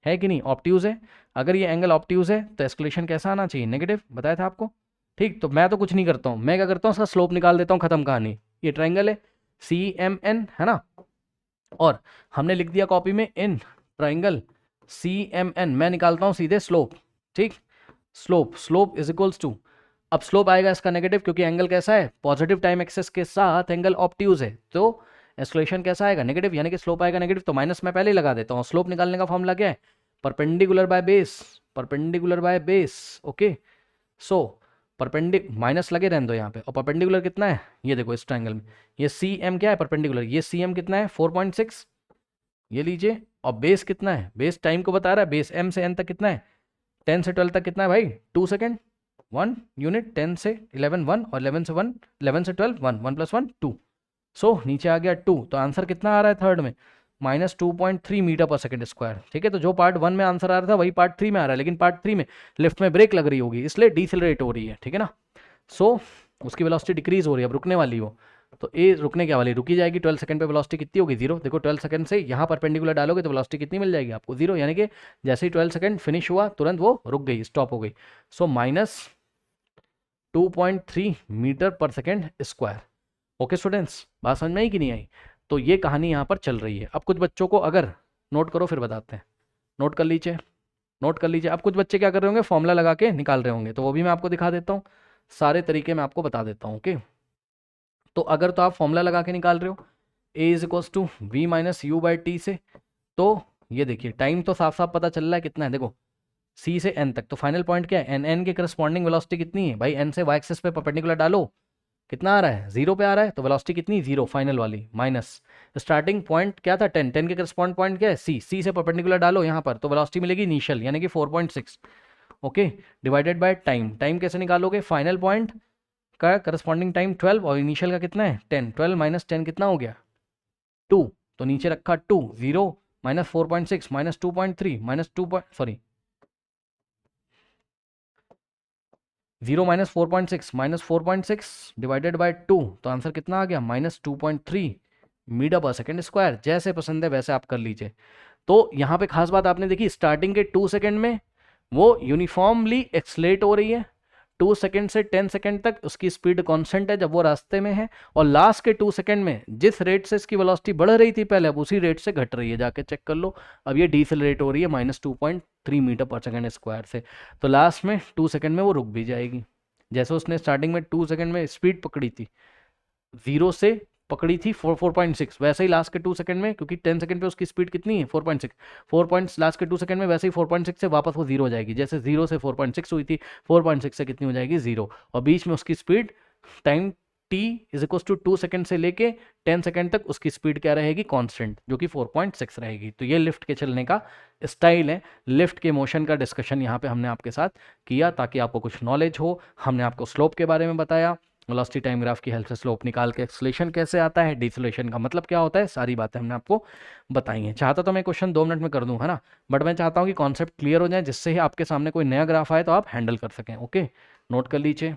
है कि नहीं, ऑब्ट्यूज है। अगर ये एंगल ऑब्ट्यूज है तो एक्सेलरेशन कैसा आना चाहिए, नेगेटिव, बताया था आपको, ठीक। तो मैं तो कुछ नहीं करता हूँ, मैं क्या करता हूँ, उसका स्लोप निकाल देता हूँ, खत्म कहानी। ये ट्राइंगल है CMN है ना, और हमने लिख दिया कॉपी में इन ट्राइंगल CMN, मैं निकालता हूँ सीधे स्लोप, ठीक। स्लोप इज इक्वल्स टू, अब स्लोप आएगा इसका नेगेटिव, क्योंकि एंगल कैसा है, पॉजिटिव टाइम एक्सेस के साथ एंगल ऑब्ट्यूज है, तो एक्सेलरेशन कैसा आएगा, नेगेटिव, यानी कि स्लोप आएगा नेगेटिव। तो माइनस मैं पहले ही लगा देता हूँ। स्लोप निकालने का फॉर्मूला क्या है, perpendicular by base, okay. So minus लगे रहने दो यहाँ पे, और परपेंडिकुलर कितना है, ये देखो इस ट्राइंगल में, ये CM क्या है परपेंडिकुलर, ये CM कितना है 4.6, ये लीजिए, और बेस कितना है, बेस टाइम को बता रहा है, बेस M से N तक कितना है, 10 से 12 तक कितना है भाई 2 सेकेंड 1 यूनिट, 10 से 11 1, और 11 से 12 1, 1 + 1 2, सो नीचे आ गया 2। तो आंसर कितना आ रहा है थर्ड में, -2.3 मीटर पर सेकेंड स्क्वायर, ठीक है। तो जो पार्ट 1 में आंसर आ रहा था वही पार्ट 3 में आ रहा है, लेकिन पार्ट 3 में लिफ्ट में ब्रेक लग रही होगी, इसलिए डिसेलरेट हो रही है, ठीक है ना। सो उसकी वेलोसिटी डिक्रीज हो रही है, अब रुकने वाली हो, तो ए रुकने क्या वाली, रुकी जाएगी। 12 सेकंड पे वेलोसिटी कितनी होगी, 0। देखो 12 सेकंड से यहाँ परपेंडिकुलर डालोगे तो वेलोसिटी कितनी मिल जाएगी आपको, 0। यानी कि जैसे ही 12 सेकंड फिनिश हुआ तुरंत वो रुक गई, स्टॉप हो गई। So minus 2.3 metre per second square. Okay students, बात समझ में आई कि नहीं आई। तो ये कहानी यहाँ पर चल रही है। अब कुछ बच्चों को अगर नोट करो फिर बताते हैं, नोट कर लीजिए, नोट कर लीजिए। अब कुछ बच्चे क्या कर रहे होंगे, फॉर्मूला लगा के निकाल रहे होंगे, तो वो भी मैं आपको दिखा देता हूँ, सारे तरीके मैं आपको बता देता हूँ। ओके, तो अगर तो आप फॉर्मूला लगा के निकाल रहे हो a is equals to v minus u by t से, तो ये देखिए टाइम तो साफ साफ पता चल रहा है कितना है, देखो सी से एन तक, तो फाइनल पॉइंट क्या है, एन, एन के करस्पॉन्डिंग वेलोसिटी कितनी है भाई, एन से वाई एक्सिस पे परपेंडिकुलर डालो, कितना आ रहा है, 0 पे आ रहा है, तो वेलोसिटी कितनी, 0 फाइनल वाली, माइनस स्टार्टिंग पॉइंट क्या था 10, 10 के करस्पॉन्ड पॉइंट क्या है सी, सी से परपेंडिकुलर डालो यहाँ पर, तो वेलोसिटी मिलेगी इनिशियल यानी कि 4.6, okay, divided by time. Time कैसे निकालोगे, फाइनल पॉइंट का करस्पॉन्डिंग टाइम 12 और इनिशियल का कितना है 10, 12 माइनस 10 कितना हो गया 2, तो नीचे रखा 2, 0 minus 4.6 minus 2.3 minus 0 minus 4.6 minus 4.6 divided by 2, तो आंसर कितना आ गया minus 2.3 metre per second square. जैसे पसंद है वैसे आप कर लीजिए। तो यहाँ पे खास बात आपने देखी, स्टार्टिंग के 2 सेकेंड में वो यूनिफॉर्मली एक्सलेट हो रही है, 2 सेकेंड से 10 सेकेंड तक उसकी स्पीड कांस्टेंट है जब वो रास्ते में है, और लास्ट के 2 सेकेंड में जिस रेट से इसकी वेलोसिटी बढ़ रही थी पहले, अब उसी रेट से घट रही है, जाके चेक कर लो। अब ये डीसेलरेट हो रही है minus 2.3 metre per second square से, तो लास्ट में 2 सेकेंड में वो रुक भी जाएगी। जैसे उसने स्टार्टिंग में 2 सेकेंड में स्पीड पकड़ी थी, 0 से पकड़ी थी 4.6, वैसे ही लास्ट के 2 सेकंड में, क्योंकि 10 सेकंड पे उसकी स्पीड कितनी है 4.6, 4 पॉइंट्स लास्ट के 2 सेकंड में, वैसे ही 4.6 से वापस वो 0 हो जाएगी। जैसे 0 से 4.6 हुई थी, 4.6 से कितनी हो जाएगी 0, और बीच में उसकी speed time t is equal to 2 second से लेके 10 सेकंड तक उसकी स्पीड क्या रहेगी कांस्टेंट, जो कि 4.6 रहेगी। तो ये लिफ्ट के चलने का स्टाइल है, लिफ्ट के मोशन का डिस्कशन यहाँ पे हमने आपके साथ किया ताकि आपको कुछ नॉलेज हो। हमने आपको स्लोप के बारे में बताया, वेलोसिटी टाइम ग्राफ की हेल्प से स्लोप निकाल के एक्सेलरेशन कैसे आता है, डिसेलेरेशन का मतलब क्या होता है, सारी बातें हमने आपको बताई हैं। चाहता तो मैं क्वेश्चन 2 मिनट में कर दूं, है ना, बट मैं चाहता हूँ कि कॉन्सेप्ट क्लियर हो जाए, जिससे ही आपके सामने कोई नया ग्राफ आए तो आप हैंडल कर सकें। ओके, नोट कर लीजिए।